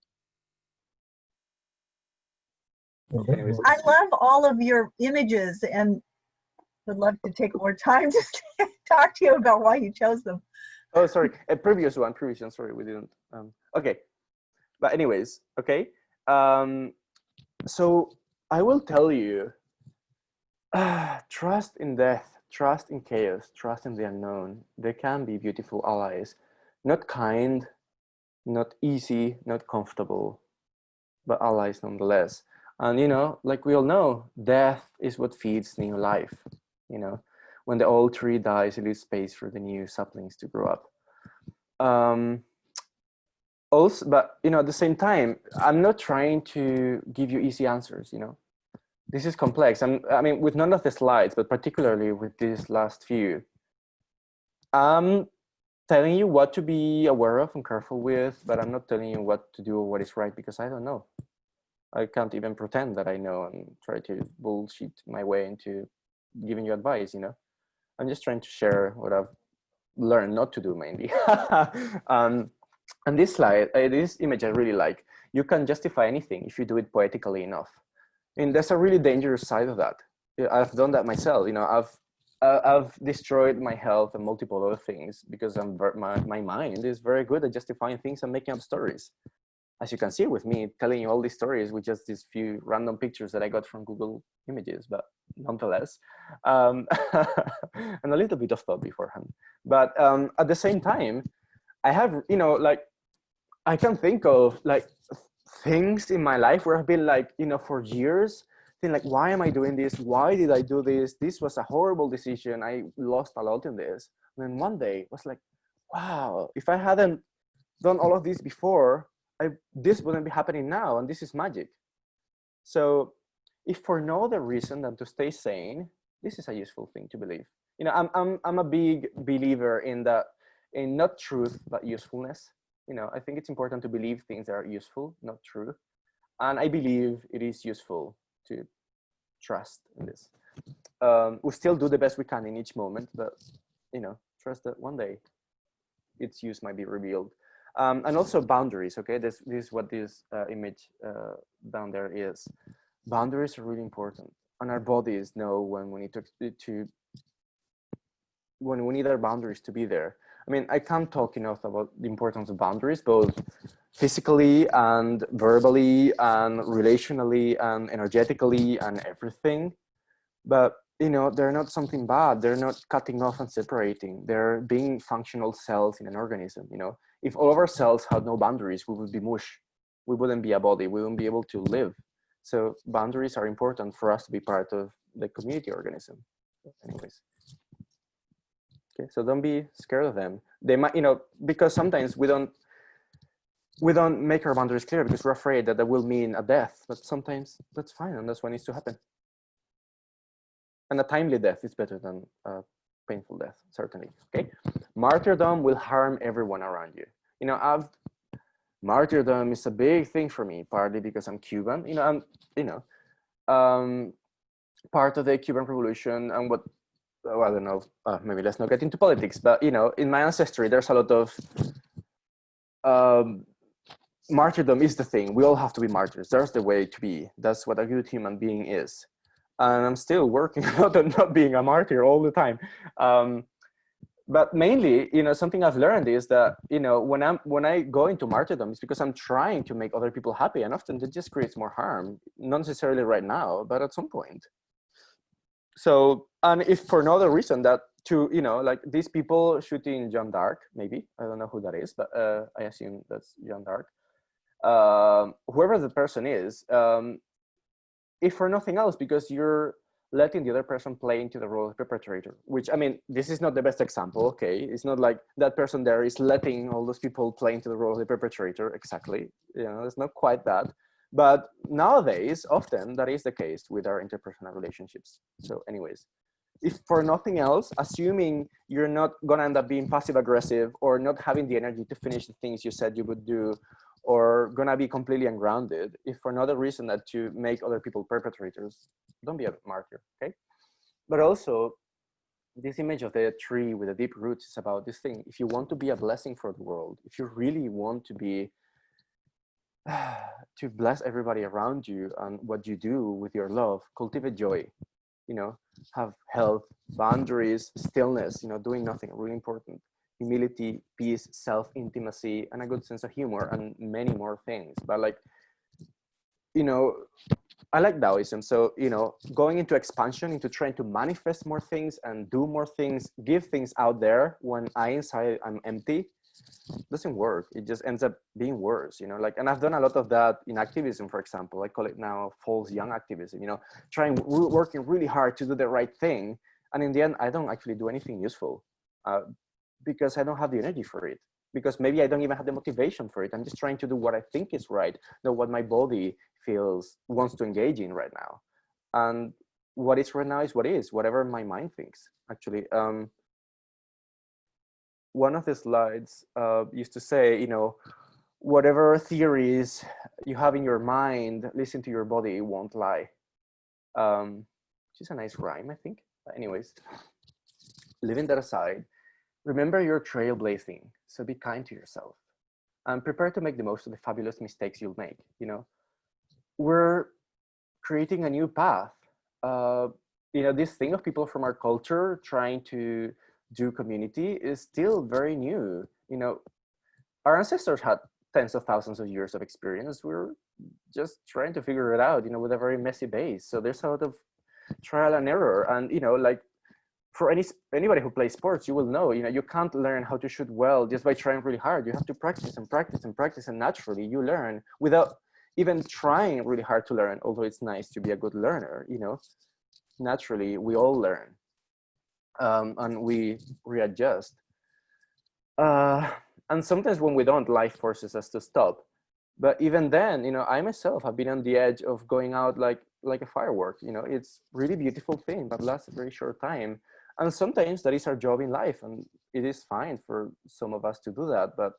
Anyways. I love all of your images and would love to take more time to talk to you about why you chose them. Oh, sorry, a previous one, sorry, we didn't. Okay, but anyways, okay. So I will tell you, trust in death, trust in chaos, trust in the unknown. They can be beautiful allies, not kind, not easy, not comfortable, but allies nonetheless. And, like we all know, death is what feeds new life. When the old tree dies, it leaves space for the new saplings to grow up. Also, but, at the same time, I'm not trying to give you easy answers, This is complex. I mean, with none of the slides, but particularly with these last few, I'm telling you what to be aware of and careful with, but I'm not telling you what to do or what is right because I don't know. I can't even pretend that I know and try to bullshit my way into giving you advice, I'm just trying to share what I've learned not to do mainly. And this slide, this image I really like. You can justify anything if you do it poetically enough. And there's a really dangerous side of that. I've done that myself. I've destroyed my health and multiple other things because my mind is very good at justifying things and making up stories. As you can see with me telling you all these stories with just these few random pictures that I got from Google Images, but nonetheless, and a little bit of thought beforehand. But at the same time, I have, like, I can think of like things in my life where I've been like, for years, think like, why am I doing this? Why did I do this? This was a horrible decision. I lost a lot in this. And then one day I was like, wow, if I hadn't done all of this before, this wouldn't be happening now, and this is magic. So if for no other reason than to stay sane, this is a useful thing to believe. I'm a big believer in not truth, but usefulness. I think it's important to believe things that are useful, not true. And I believe it is useful to trust in this. We still do the best we can in each moment, but, trust that one day its use might be revealed. And also boundaries, okay? This is what this image down there is. Boundaries are really important. And our bodies know when we need when we need our boundaries to be there. I mean, I can't talk enough about the importance of boundaries, both physically and verbally and relationally and energetically and everything. But, you know, they're not something bad. They're not cutting off and separating. They're being functional cells in an organism, you know. If all of our cells had no boundaries, we would be mush. We wouldn't be a body. We wouldn't be able to live. So boundaries are important for us to be part of the community organism. Anyways. Okay, so don't be scared of them. They might, you know, because sometimes we don't make our boundaries clear because we're afraid that will mean a death, but sometimes that's fine and that's what needs to happen. And a timely death is better than a painful death, certainly, okay? Martyrdom will harm everyone around you. You know, martyrdom is a big thing for me, partly because I'm Cuban, you know, part of the Cuban Revolution and what, oh, I don't know, maybe let's not get into politics, but, you know, in my ancestry, there's a lot of, martyrdom is the thing. We all have to be martyrs. That's the way to be. That's what a good human being is. And I'm still working on not being a martyr all the time. But mainly, you know, something I've learned is that, you know, when I go into martyrdom, it's because I'm trying to make other people happy, and often it just creates more harm. Not necessarily right now, but at some point. So, and if for no other reason that to, you know, like these people shooting Jeanne d'Arc, maybe, I don't know who that is, but I assume that's Jeanne d'Arc. Whoever the person is, if for nothing else, because you're letting the other person play into the role of perpetrator, which, I mean, this is not the best example, okay? It's not like that person there is letting all those people play into the role of the perpetrator, exactly. You know, it's not quite that. But nowadays, often that is the case with our interpersonal relationships. So anyways, if for nothing else, assuming you're not gonna end up being passive aggressive or not having the energy to finish the things you said you would do, or gonna be completely ungrounded, if for another reason that to make other people perpetrators, don't be a martyr, okay? But also, this image of the tree with the deep roots is about this thing. If you want to be a blessing for the world, if you really want to be, to bless everybody around you and what you do with your love, cultivate joy, you know, have health, boundaries, stillness, you know, doing nothing, really important. Humility, peace, self-intimacy, and a good sense of humor, and many more things. But like, you know, I like Taoism. So, you know, going into expansion, into trying to manifest more things and do more things, give things out there when inside I'm empty, doesn't work. It just ends up being worse, you know, like, and I've done a lot of that in activism, for example. I call it now false young activism, you know, working really hard to do the right thing. And in the end, I don't actually do anything useful because I don't have the energy for it, because maybe I don't even have the motivation for it. I'm just trying to do what I think is right, not what my body wants to engage in right now. And what is right now is what is, whatever my mind thinks, actually. One of the slides used to say, you know, whatever theories you have in your mind, listen to your body, it won't lie. Which is a nice rhyme, I think. But anyways, leaving that aside, remember you're trailblazing, so be kind to yourself and prepare to make the most of the fabulous mistakes you'll make. You know, we're creating a new path. You know, this thing of people from our culture trying to do community is still very new. You know, our ancestors had tens of thousands of years of experience. We're just trying to figure it out, you know, with a very messy base. So there's a lot of trial and error. And, you know, like for anybody who plays sports, you will know, you know, you can't learn how to shoot well just by trying really hard. You have to practice and practice and practice, and naturally you learn without even trying really hard to learn, although it's nice to be a good learner, you know. Naturally, we all learn. And we readjust. And sometimes when we don't, life forces us to stop. But even then, you know, I myself have been on the edge of going out like a firework. You know, it's really beautiful thing, but lasts a very short time. And sometimes that is our job in life, and it is fine for some of us to do that. But,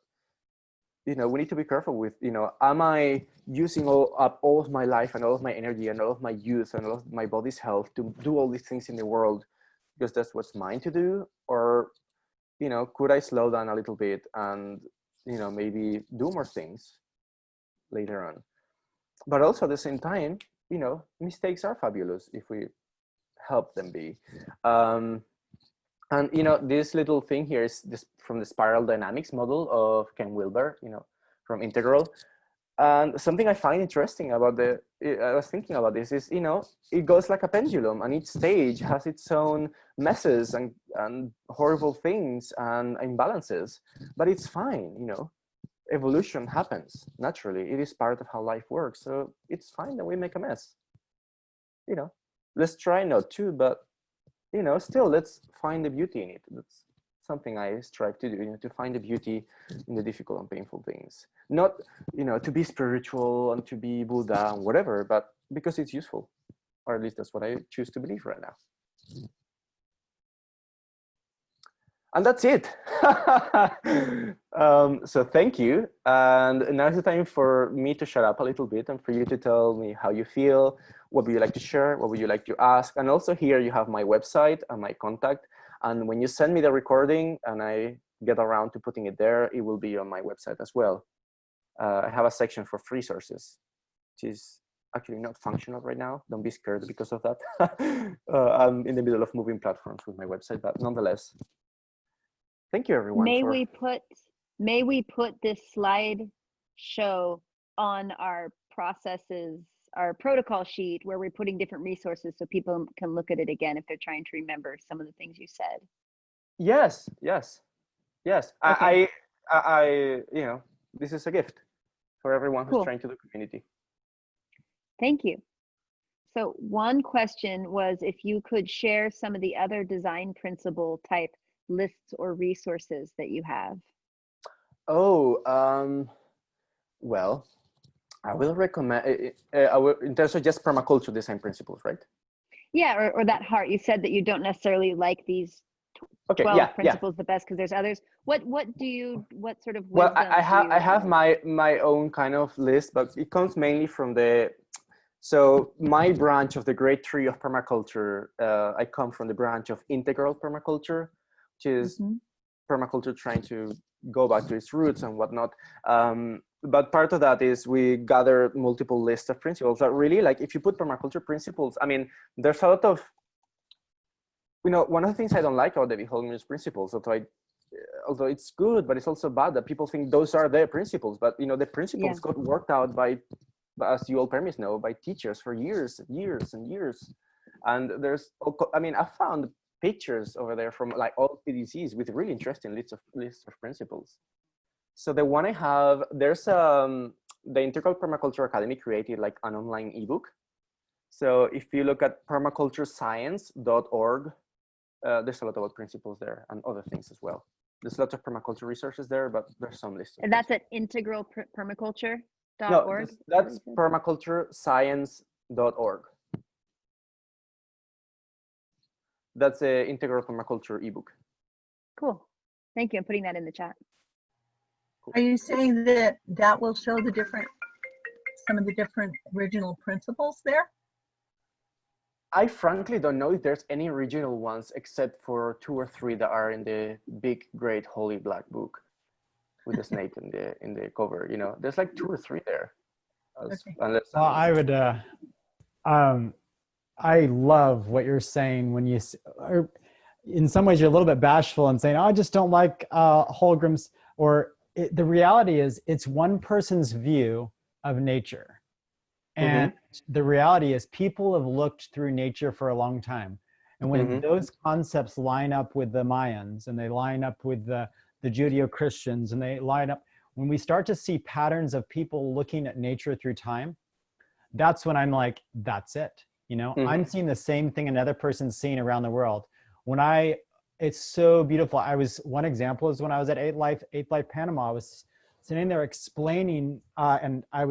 you know, we need to be careful with, you know, am I using up all of my life and all of my energy and all of my youth and all of my body's health to do all these things in the world because that's what's mine to do? Or, you know, could I slow down a little bit and, you know, maybe do more things later on? But also at the same time, you know, mistakes are fabulous if we help them be. And, you know, this little thing here is this from the spiral dynamics model of Ken Wilber, you know, from Integral. And something I find interesting about I was thinking about this is, you know, it goes like a pendulum, and each stage has its own messes and horrible things and imbalances, but it's fine, you know. Evolution happens naturally. It is part of how life works. So it's fine that we make a mess, you know. Let's try not to, but, you know, still let's find the beauty in it. That's something I strive to do, you know, to find the beauty in the difficult and painful things. Not, you know, to be spiritual and to be Buddha and whatever, but because it's useful, or at least that's what I choose to believe right now. And that's it. So thank you. And now is the time for me to shut up a little bit and for you to tell me how you feel, what would you like to share, what would you like to ask. And also here you have my website and my contact. And when you send me the recording and I get around to putting it there, it will be on my website as well. I have a section for free sources, which is actually not functional right now. Don't be scared because of that. I'm in the middle of moving platforms with my website, but nonetheless, thank you everyone. May we put this slide show on our processes, our protocol sheet, where we're putting different resources so people can look at it again if they're trying to remember some of the things you said. Yes, yes, yes. Okay. I you know, this is a gift for everyone who's Cool. trying to do community. Thank you. So one question was if you could share some of the other design principle type lists or resources that you have. Oh, well, I will recommend, in terms of just permaculture design principles, right? Yeah, or that heart. You said that you don't necessarily like these 12 principles the best because there's others. What sort of wisdom? Well, I have my own kind of list, but it comes mainly from so my branch of the great tree of permaculture, I come from the branch of integral permaculture, which is permaculture trying to go back to its roots and whatnot. But part of that is we gather multiple lists of principles that really, like, if you put permaculture principles, I mean, there's a lot of, you know, one of the things I don't like about David Holmgren's principles, although it's good, but it's also bad that people think those are their principles. But, you know, the principles got worked out by, as you all permis know, by teachers for years and years and years. And there's, I mean, I found pictures over there from like all PDCs with really interesting lists of principles. So the one I have, there's the Integral Permaculture Academy created like an online ebook. So if you look at permaculturescience.org, there's a lot about principles there and other things as well. There's lots of permaculture resources there, but there's some lists. And that's at integralpermaculture.org? No, that's permaculturescience.org. That's the Integral Permaculture ebook. Cool. Thank you. I'm putting that in the chat. Are you saying that that will show some of the different original principles there? I frankly don't know if there's any original ones except for 2 or 3 that are in the big, great, holy black book with the snake in the cover. You know, there's like 2 or 3 there. Okay. Well, I would. I love what you're saying when you, or in some ways, you're a little bit bashful and saying, "Oh, I just don't like Holmgren's." The reality is, it's one person's view of nature. And the reality is people have looked through nature for a long time. And when those concepts line up with the Mayans and they line up with the Judeo-Christians and they line up, when we start to see patterns of people looking at nature through time, that's when I'm like, that's it. You know, I'm seeing the same thing another person's seeing around the world. It's so beautiful. One example is when I was at 8 Life Panama, I was sitting there explaining, and I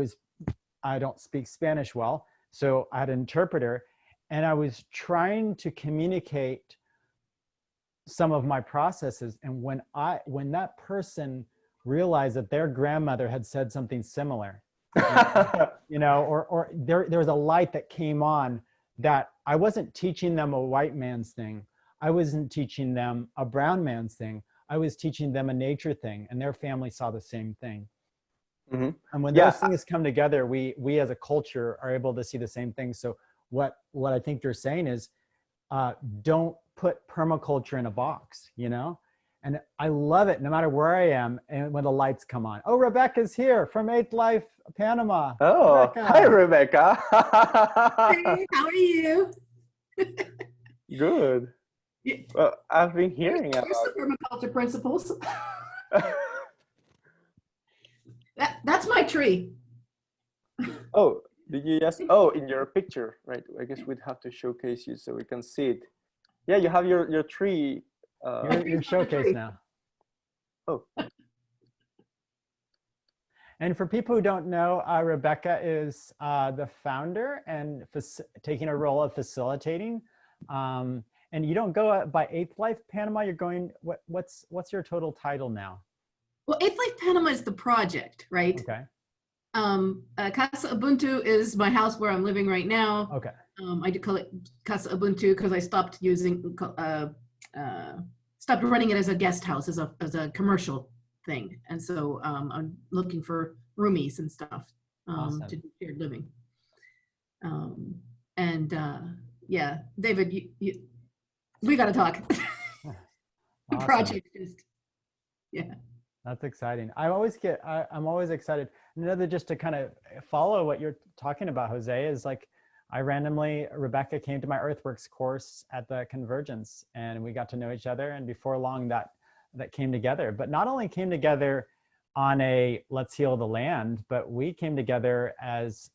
don't speak Spanish well, so I had an interpreter, and I was trying to communicate some of my processes. And when that person realized that their grandmother had said something similar, you know, or there was a light that came on, that I wasn't teaching them a white man's thing. I wasn't teaching them a brown man's thing. I was teaching them a nature thing, and their family saw the same thing. Mm-hmm. And when Yeah. those things come together, we as a culture are able to see the same thing. So what I think you're saying is, don't put permaculture in a box, you know? And I love it no matter where I am and when the lights come on. Oh, Rebecca's here from 8th Life, Panama. Oh, Rebecca. hi, Rebecca. Hey, how are you? Good. Yeah. Well, I've been hearing Here's about the permaculture principles. That's my tree. Oh, did you just, oh, in your picture, right? I guess we'd have to showcase you so we can see it. Yeah, you have your tree. Your showcase now. Oh. And for people who don't know, Rebecca is the founder and taking a role of facilitating. And you don't go by 8th Life Panama. You're going. What's your total title now? Well, 8th Life Panama is the project, right? Okay. Casa Ubuntu is my house where I'm living right now. Okay. I do call it Casa Ubuntu because I stopped stopped running it as a guest house, as a commercial thing. And so I'm looking for roomies and stuff Awesome. to do shared living. Yeah, David, we got to talk. The Awesome. project is, yeah. That's exciting. I'm always excited. Another, just to kind of follow what you're talking about, Jose, is like, Rebecca came to my Earthworks course at the Convergence, and we got to know each other. And before long, that came together. But not only came together on a let's heal the land, but we came together as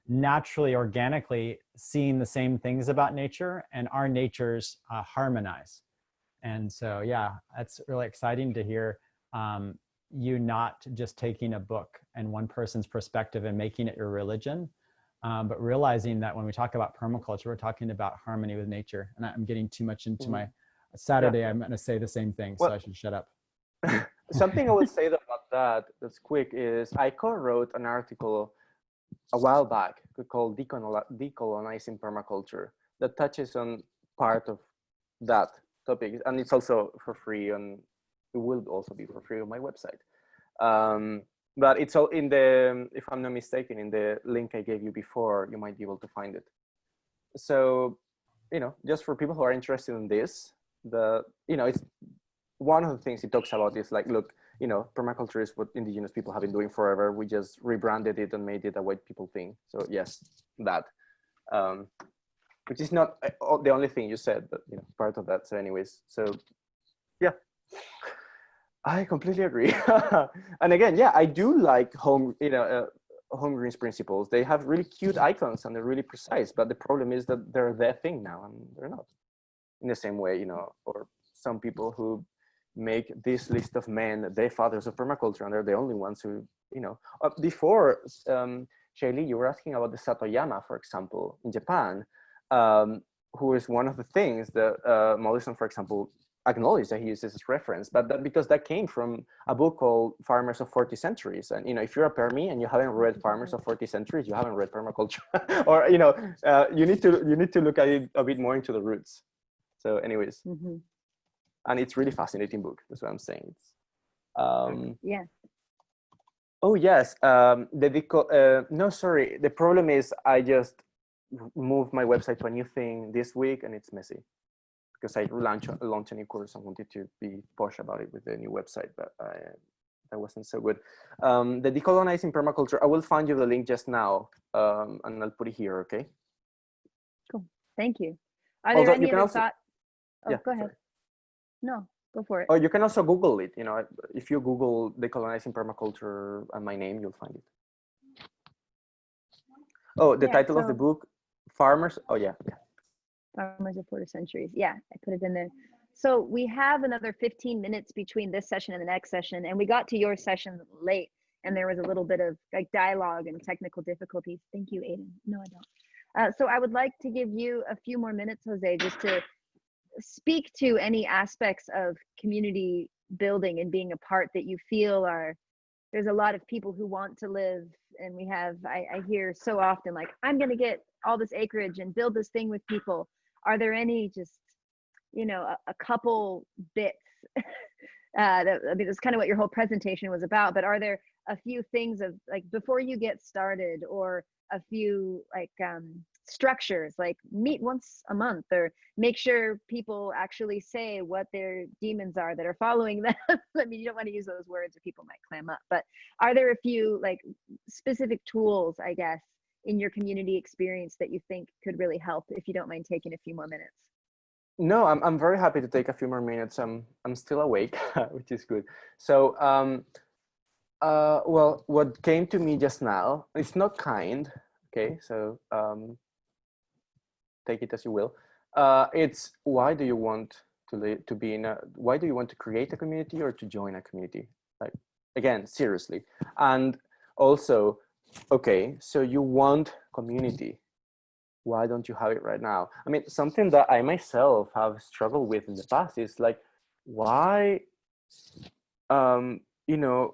naturally, organically seeing the same things about nature, and our natures harmonize. And so, yeah, that's really exciting to hear. You not just taking a book and one person's perspective and making it your religion, but realizing that when we talk about permaculture, we're talking about harmony with nature. And I'm getting too much into my Saturday. I'm going to say the same thing, so I should shut up. Something I would say about that's quick is I co-wrote an article a while back called Decolonizing Permaculture that touches on part of that topic, and it's also for free, and it will also be for free on my website. But it's all in the, if I'm not mistaken, in the link I gave you before, you might be able to find it. So, just for people who are interested in this, it's one of the things it talks about is like, look, permaculture is what indigenous people have been doing forever. We just rebranded it and made it a white people thing. So yes, that, which is not the only thing you said, but part of that. So anyways, so yeah, I completely agree. And again, yeah, I do like Home Green's principles. They have really cute icons and they're really precise, but the problem is that they're their thing now and they're not in the same way, or some people who make this list of men, the fathers of permaculture, and they're the only ones who, before, Shaylee, you were asking about the Satoyama, for example, in Japan, who is one of the things that Mollison, for example, acknowledged that he uses as reference, but because that came from a book called Farmers of 40 Centuries. And, if you're a Permi and you haven't read Farmers of 40 Centuries, you haven't read permaculture, or, you need to look at it a bit more into the roots. So anyways, and it's really fascinating book. That's what I'm saying. It's, yeah. Oh yes, no, sorry. The problem is I just moved my website to a new thing this week, and it's messy because I launched a new course and wanted to be posh about it with the new website, but that wasn't so good. The Decolonizing Permaculture, I will find you the link just now, and I'll put it here. Okay. Cool. Thank you. Are there any other thoughts? Oh, yeah, go ahead. Sorry. No, go for it. Oh, you can also Google it. If you Google Decolonizing Permaculture and my name, you'll find it. Oh, the title of the book, Farmers. Oh, yeah. Farmers of 40 Centuries. Yeah, I put it in there. So we have another 15 minutes between this session and the next session, and we got to your session late, and there was a little bit of like dialogue and technical difficulties. Thank you, Aiden. No, I don't. So I would like to give you a few more minutes, Jose, just to speak to any aspects of community building and being a part that you feel there's a lot of people who want to live, and we have, I hear so often, like, I'm going to get all this acreage and build this thing with people. Are there any just, a couple bits I mean, that's kind of what your whole presentation was about, but are there a few things of like before you get started, or a few like structures, like meet once a month, or make sure people actually say what their demons are that are following them? I mean, you don't want to use those words or people might clam up, but are there a few like specific tools, I guess, in your community experience that you think could really help, if you don't mind taking a few more minutes? No, I'm very happy to take a few more minutes. I'm still awake, which is good. So, well, what came to me just now, it's not kind, okay? So take it as you will. It's why do you want to be in a, why do you want to create a community or to join a community? Like, again, seriously. And also, okay, so you want community. Why don't you have it right now? I mean, something that I myself have struggled with in the past is like, why, you know,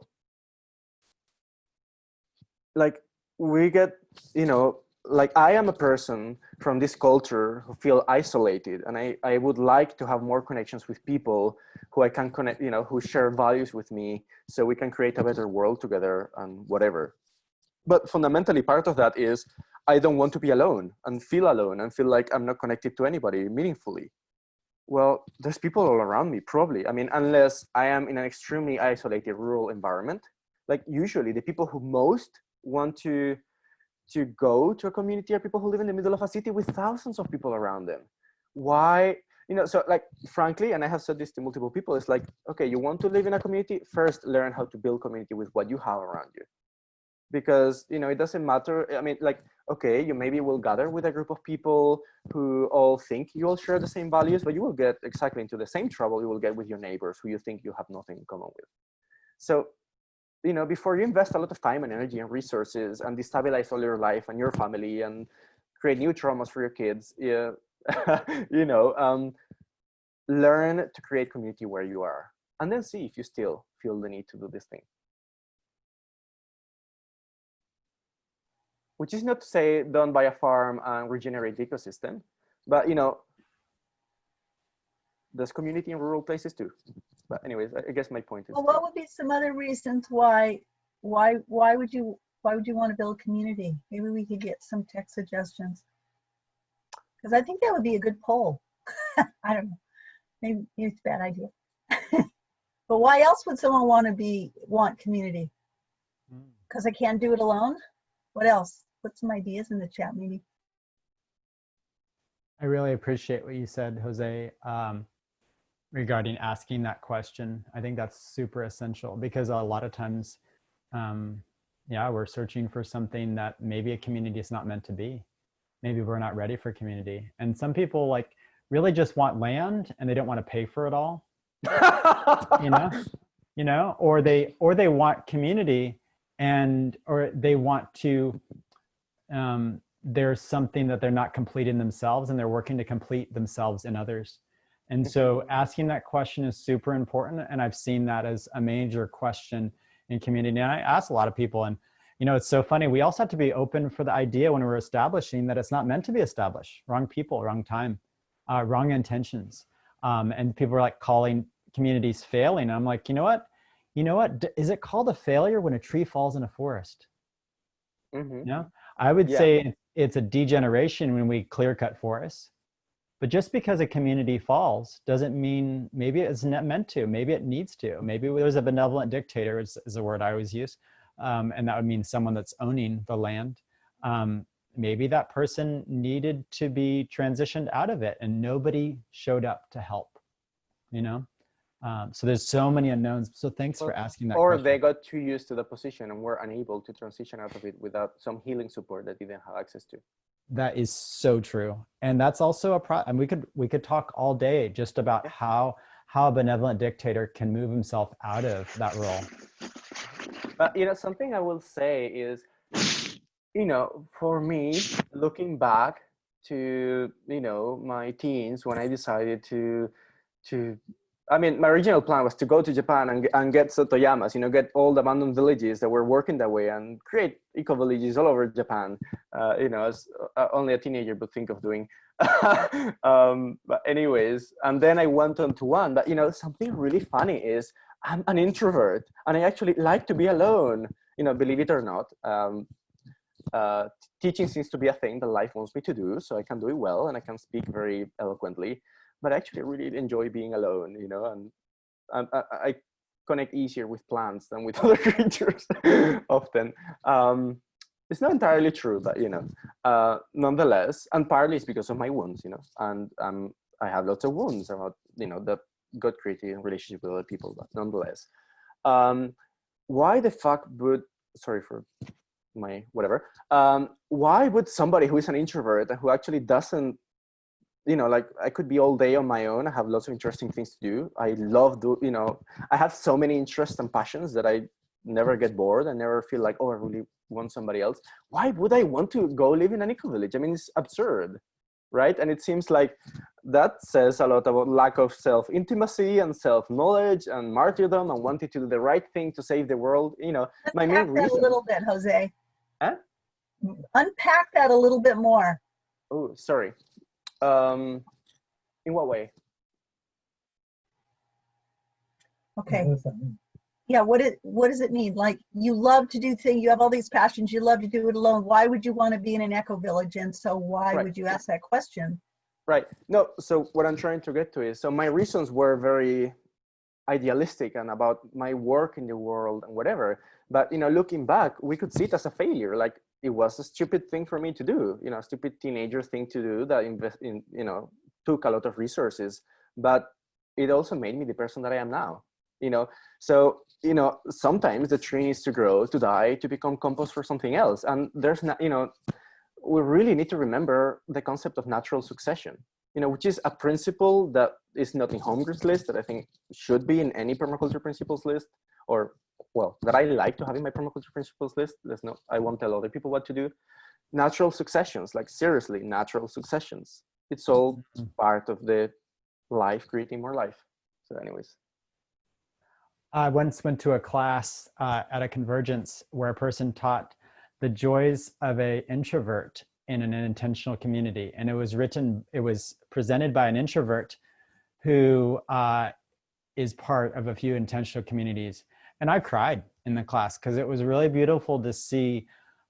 like we get, you know, like I am a person from this culture who feel isolated, and I would like to have more connections with people who I can connect, you know, who share values with me, so we can create a better world together and whatever. But fundamentally, part of that is I don't want to be alone and feel like I'm not connected to anybody meaningfully. Well, there's people all around me, probably. I mean, unless I am in an extremely isolated rural environment, like usually the people who most want to go to a community are people who live in the middle of a city with thousands of people around them. Why? You know, so like, frankly, and I have said this to multiple people, it's like, okay, you want to live in a community, first learn how to build community with what you have around you. Because, you know, it doesn't matter. I mean, like, okay, you maybe will gather with a group of people who all think you all share the same values, but you will get exactly into the same trouble you will get with your neighbors who you think you have nothing in common with. So, you know, before you invest a lot of time and energy and resources and destabilize all your life and your family and create new traumas for your kids, you know, learn to create community where you are, and then see if you still feel the need to do this thing. Which is not to say don't buy a farm and regenerate the ecosystem, but, you know, there's community in rural places too. But anyways, I guess my point is. Well, what would be some other reasons why would you want to build community? Maybe we could get some tech suggestions, because I think that would be a good poll. I don't know. Maybe it's a bad idea. But why else would someone want community? Because I can't do it alone? What else? Put some ideas in the chat, maybe. I really appreciate what you said, Jose, regarding asking that question. I think that's super essential, because a lot of times, yeah, we're searching for something that maybe a community is not meant to be. Maybe we're not ready for community. And some people like really just want land and they don't want to pay for it all. you know, or they want community, or they want to, there's something that they're not completing themselves and they're working to complete themselves in others. And so asking that question is super important. And I've seen that as a major question in community. And I ask a lot of people, and, you know, it's so funny. We also have to be open for the idea when we're establishing that it's not meant to be established. Wrong people, wrong time, wrong intentions. And people are like calling communities failing. And I'm like, you know what? Is it called a failure when a tree falls in a forest? You know, I would say it's a degeneration when we clear cut forests. But just because a community falls doesn't mean maybe it's not meant to, maybe it needs to. Maybe there's a benevolent dictator is a word I always use. And that would mean someone that's owning the land. Maybe that person needed to be transitioned out of it and nobody showed up to help, you know? So there's so many unknowns. So thanks for asking that question. Or they got too used to the position and were unable to transition out of it without some healing support that they didn't have access to. That is so true. And that's also and we could talk all day just about how a benevolent dictator can move himself out of that role. But, you know, something I will say is, you know, for me, looking back to, you know, my teens when I decided to I mean, my original plan was to go to Japan and get Sotoyamas, you know, get all the abandoned villages that were working that way and create eco-villages all over Japan, you know, as only a teenager would think of doing. But anyways, and then I went on to one, but, you know, something really funny is I'm an introvert and I actually like to be alone, you know, believe it or not. Teaching seems to be a thing that life wants me to do, so I can do it well and I can speak very eloquently. But I actually really enjoy being alone, you know, and I connect easier with plants than with other creatures often. It's not entirely true, but, you know, nonetheless, and partly it's because of my wounds, you know, and I have lots of wounds about, you know, that God created in relationship with other people, but nonetheless. Why the fuck would, sorry for my whatever, why would somebody who is an introvert and who actually doesn't, you know, like I could be all day on my own. I have lots of interesting things to do. I love you know, I have so many interests and passions that I never get bored. I never feel like, oh, I really want somebody else. Why would I want to go live in an eco-village? I mean, it's absurd, right? And it seems like that says a lot about lack of self-intimacy and self-knowledge and martyrdom and wanting to do the right thing to save the world. You know, my main reason. Unpack that a little bit, Jose. Huh? Unpack that a little bit more. Oh, sorry. In what way? Okay. Yeah, what does it mean? Like, you love to do things, you have all these passions, you love to do it alone. Why would you want to be in an eco-village? And so why Right. would you ask that question? Right. No, so what I'm trying to get to is, so my reasons were very idealistic and about my work in the world and whatever. But, you know, looking back, we could see it as a failure. Like, it was a stupid thing for me to do, you know, a stupid teenager thing to do that you know, took a lot of resources, but it also made me the person that I am now, you know? So, you know, sometimes the tree needs to grow, to die, to become compost for something else. And there's not, you know, we really need to remember the concept of natural succession, you know, which is a principle that is not in Holmgren's list, that I think should be in any permaculture principles list, or, well, that I like to have in my permaculture principles list. There's no, I won't tell other people what to do. Natural successions, like seriously, natural successions. It's all part of the life, creating more life. So anyways. I once went to a class at a convergence where a person taught the joys of an introvert in an intentional community. And it was presented by an introvert who is part of a few intentional communities. And I cried in the class because it was really beautiful to see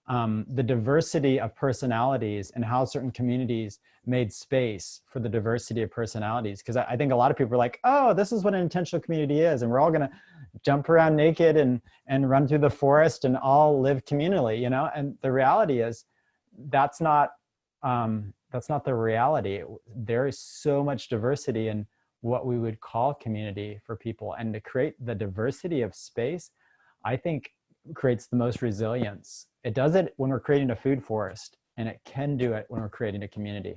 the diversity of personalities and how certain communities made space for the diversity of personalities. Because I think a lot of people are like, oh, this is what an intentional community is. And we're all gonna jump around naked and run through the forest and all live communally, you know? And the reality is that's not the reality. There is so much diversity in what we would call community for people. And to create the diversity of space, I think creates the most resilience. It does it when we're creating a food forest, and it can do it when we're creating a community.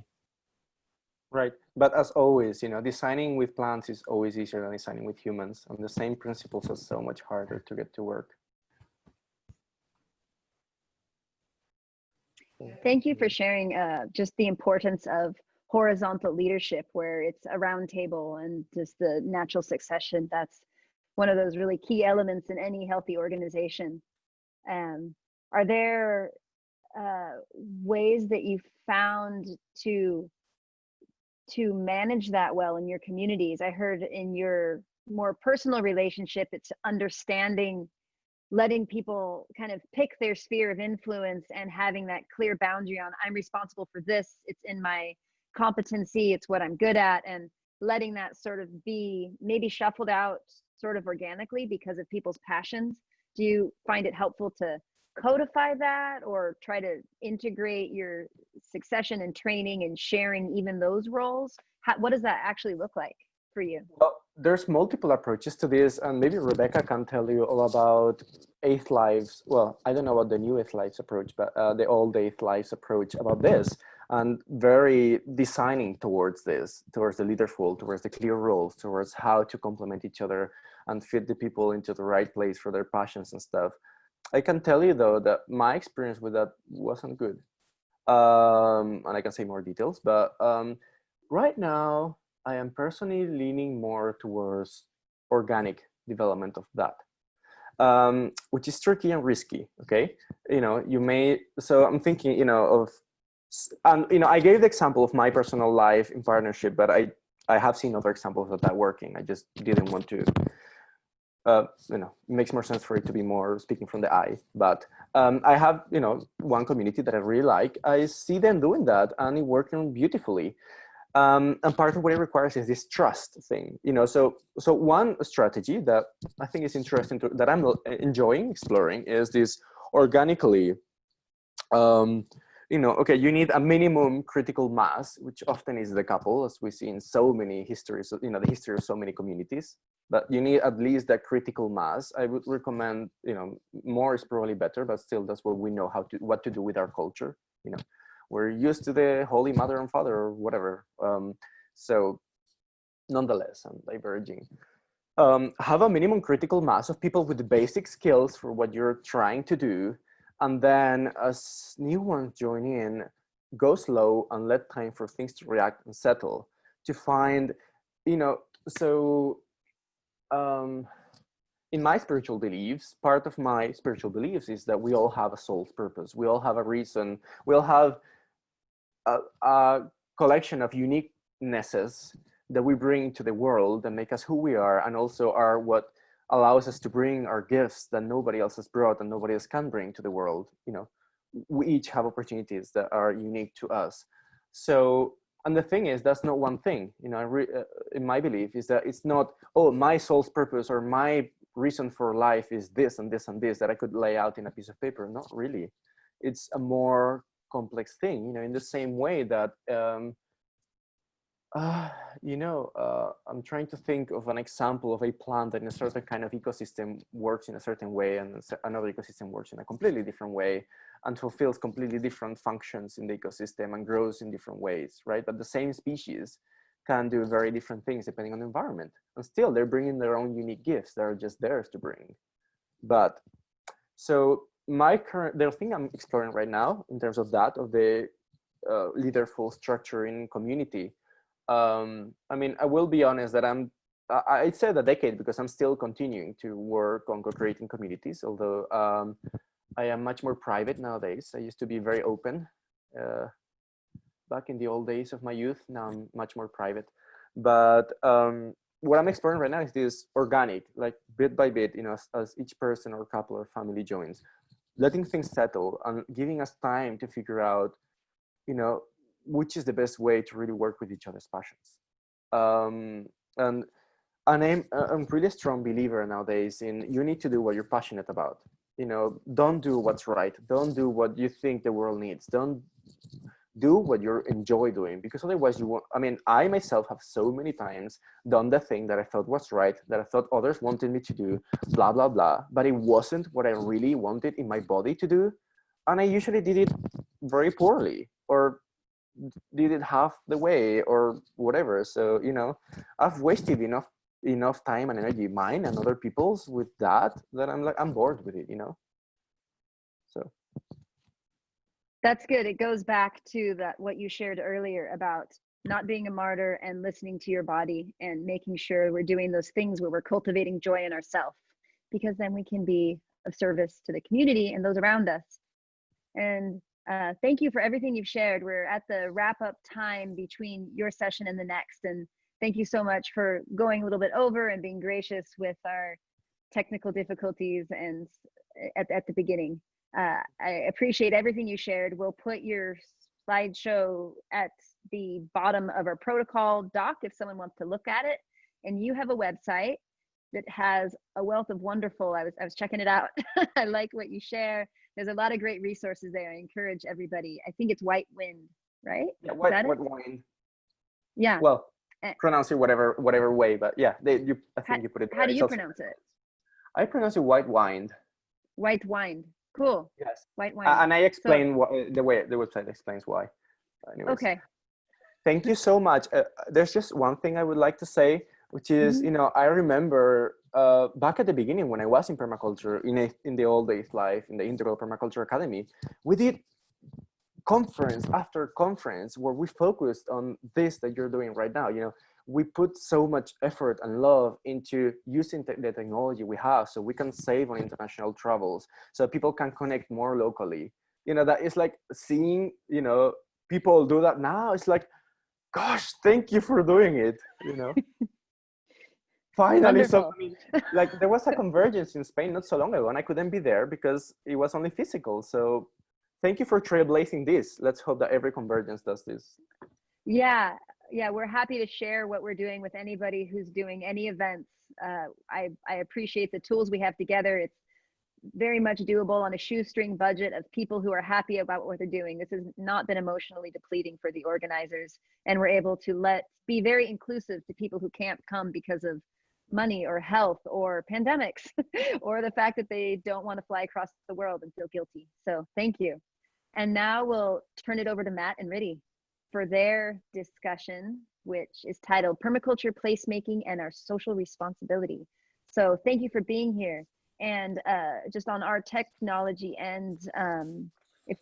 Right, but as always, you know, designing with plants is always easier than designing with humans, and the same principles are so much harder to get to work. Thank you for sharing just the importance of horizontal leadership, where it's a round table and just the natural succession. That's one of those really key elements in any healthy organization. Are there ways that you've found to manage that well in your communities? I heard in your more personal relationship, it's understanding, letting people kind of pick their sphere of influence and having that clear boundary on, I'm responsible for this, it's in my competency, it's what I'm good at, and letting that sort of be maybe shuffled out sort of organically because of people's passions. Do you find it helpful to codify that, or try to integrate your succession and training and sharing even those roles? What does that actually look like for you? Well, there's multiple approaches to this, and maybe Rebecca can tell you all about Eighth Lives. Well, I don't know about the new Eighth Lives approach, but the old Eighth Lives approach about this, and very designing towards this, towards the leaderful, towards the clear roles, towards how to complement each other and fit the people into the right place for their passions and stuff. I can tell you though that my experience with that wasn't good. And I can say more details, but right now I am personally leaning more towards organic development of that, which is tricky and risky. Okay, you may. So I'm thinking, of, and I gave the example of my personal life in partnership, but I have seen other examples of that working. I just didn't want to. It makes more sense for it to be more speaking from the eye. But I have, one community that I really like. I see them doing that and it working beautifully. And part of what it requires is this trust thing, So one strategy that I think is interesting that I'm enjoying exploring is this organically. Okay, you need a minimum critical mass, which often is the couple, as we see in so many histories, the history of so many communities. But you need at least that critical mass. I would recommend, more is probably better, but still that's what we know what to do with our culture. We're used to the Holy Mother and Father or whatever. So nonetheless, I'm diverging. Have a minimum critical mass of people with the basic skills for what you're trying to do. And then as new ones join in, go slow and let time for things to react and settle to find, in my spiritual beliefs, part of my spiritual beliefs is that we all have a soul's purpose. We all have a reason. We all have a collection of uniquenesses that we bring to the world that make us who we are, and also are what allows us to bring our gifts that nobody else has brought and nobody else can bring to the world. We each have opportunities that are unique to us. So, and the thing is, that's not one thing. In my belief is that it's not, oh, my soul's purpose or my reason for life is this and this and this that I could lay out in a piece of paper. Not really. It's a more complex thing. In the same way that I'm trying to think of an example of a plant that in a certain kind of ecosystem works in a certain way, and another ecosystem works in a completely different way and fulfills completely different functions in the ecosystem and grows in different ways, right? But the same species can do very different things depending on the environment, and still they're bringing their own unique gifts that are just theirs to bring. But so the thing I'm exploring right now in terms of that, of the leaderful structure in community, I will be honest that I said a decade because I'm still continuing to work on co-creating communities, although I am much more private nowadays. I used to be very open back in the old days of my youth. Now I'm much more private. But what I'm exploring right now is this organic, like bit by bit, as each person or couple or family joins, letting things settle and giving us time to figure out, which is the best way to really work with each other's passions. And I'm a really strong believer nowadays in you need to do what you're passionate about. Don't do what's right. Don't do what you think the world needs. Don't do what you enjoy doing, because otherwise you won't. I myself have so many times done the thing that I thought was right, that I thought others wanted me to do, blah, blah, blah, but it wasn't what I really wanted in my body to do. And I usually did it very poorly, or did it half the way or whatever. So, I've wasted enough time and energy, mine and other people's, with that I'm bored with it, So. That's good. It goes back to what you shared earlier about not being a martyr and listening to your body and making sure we're doing those things where we're cultivating joy in ourselves, because then we can be of service to the community and those around us. And thank you for everything you've shared. We're at the wrap up time between your session and the next. And thank you so much for going a little bit over and being gracious with our technical difficulties and at the beginning. I appreciate everything you shared. We'll put your slideshow at the bottom of our protocol doc if someone wants to look at it. And you have a website that has a wealth of wonderful, I was checking it out. I like what you share. There's a lot of great resources there. I encourage everybody. I think it's White Wind, right? Yeah, White Wind. Yeah. Well, pronounce it whatever way, but yeah, I think you put it there. How do you pronounce it? I pronounce it White Wind. White Wind. Cool. Yes. White Wind. And I explain the way the website explains why. Anyways. Okay. Thank you so much. There's just one thing I would like to say, which is, I remember back at the beginning when I was in permaculture, in the old days life, in the Integral Permaculture Academy, we did conference after conference where we focused on this that you're doing right now. we put so much effort and love into using the technology we have so we can save on international travels, so people can connect more locally. You know, that is like seeing, you know, people do that now. It's like, gosh, thank you for doing it, you know. Finally. So Wonderful. I mean, like, there was a convergence in Spain not so long ago, and I couldn't be there because it was only physical. So thank you for trailblazing this. Let's hope that every convergence does this. Yeah, yeah, we're happy to share what we're doing with anybody who's doing any events. I appreciate the tools we have together. It's very much doable on a shoestring budget of people who are happy about what they're doing. This has not been emotionally depleting for the organizers, and we're able to be very inclusive to people who can't come because of money or health or pandemics or the fact that they don't want to fly across the world and feel guilty. So thank you. And now we'll turn it over to Matt and Riddy for their discussion, which is titled Permaculture Placemaking and Our Social Responsibility. So thank you for being here. And just on our technology end, if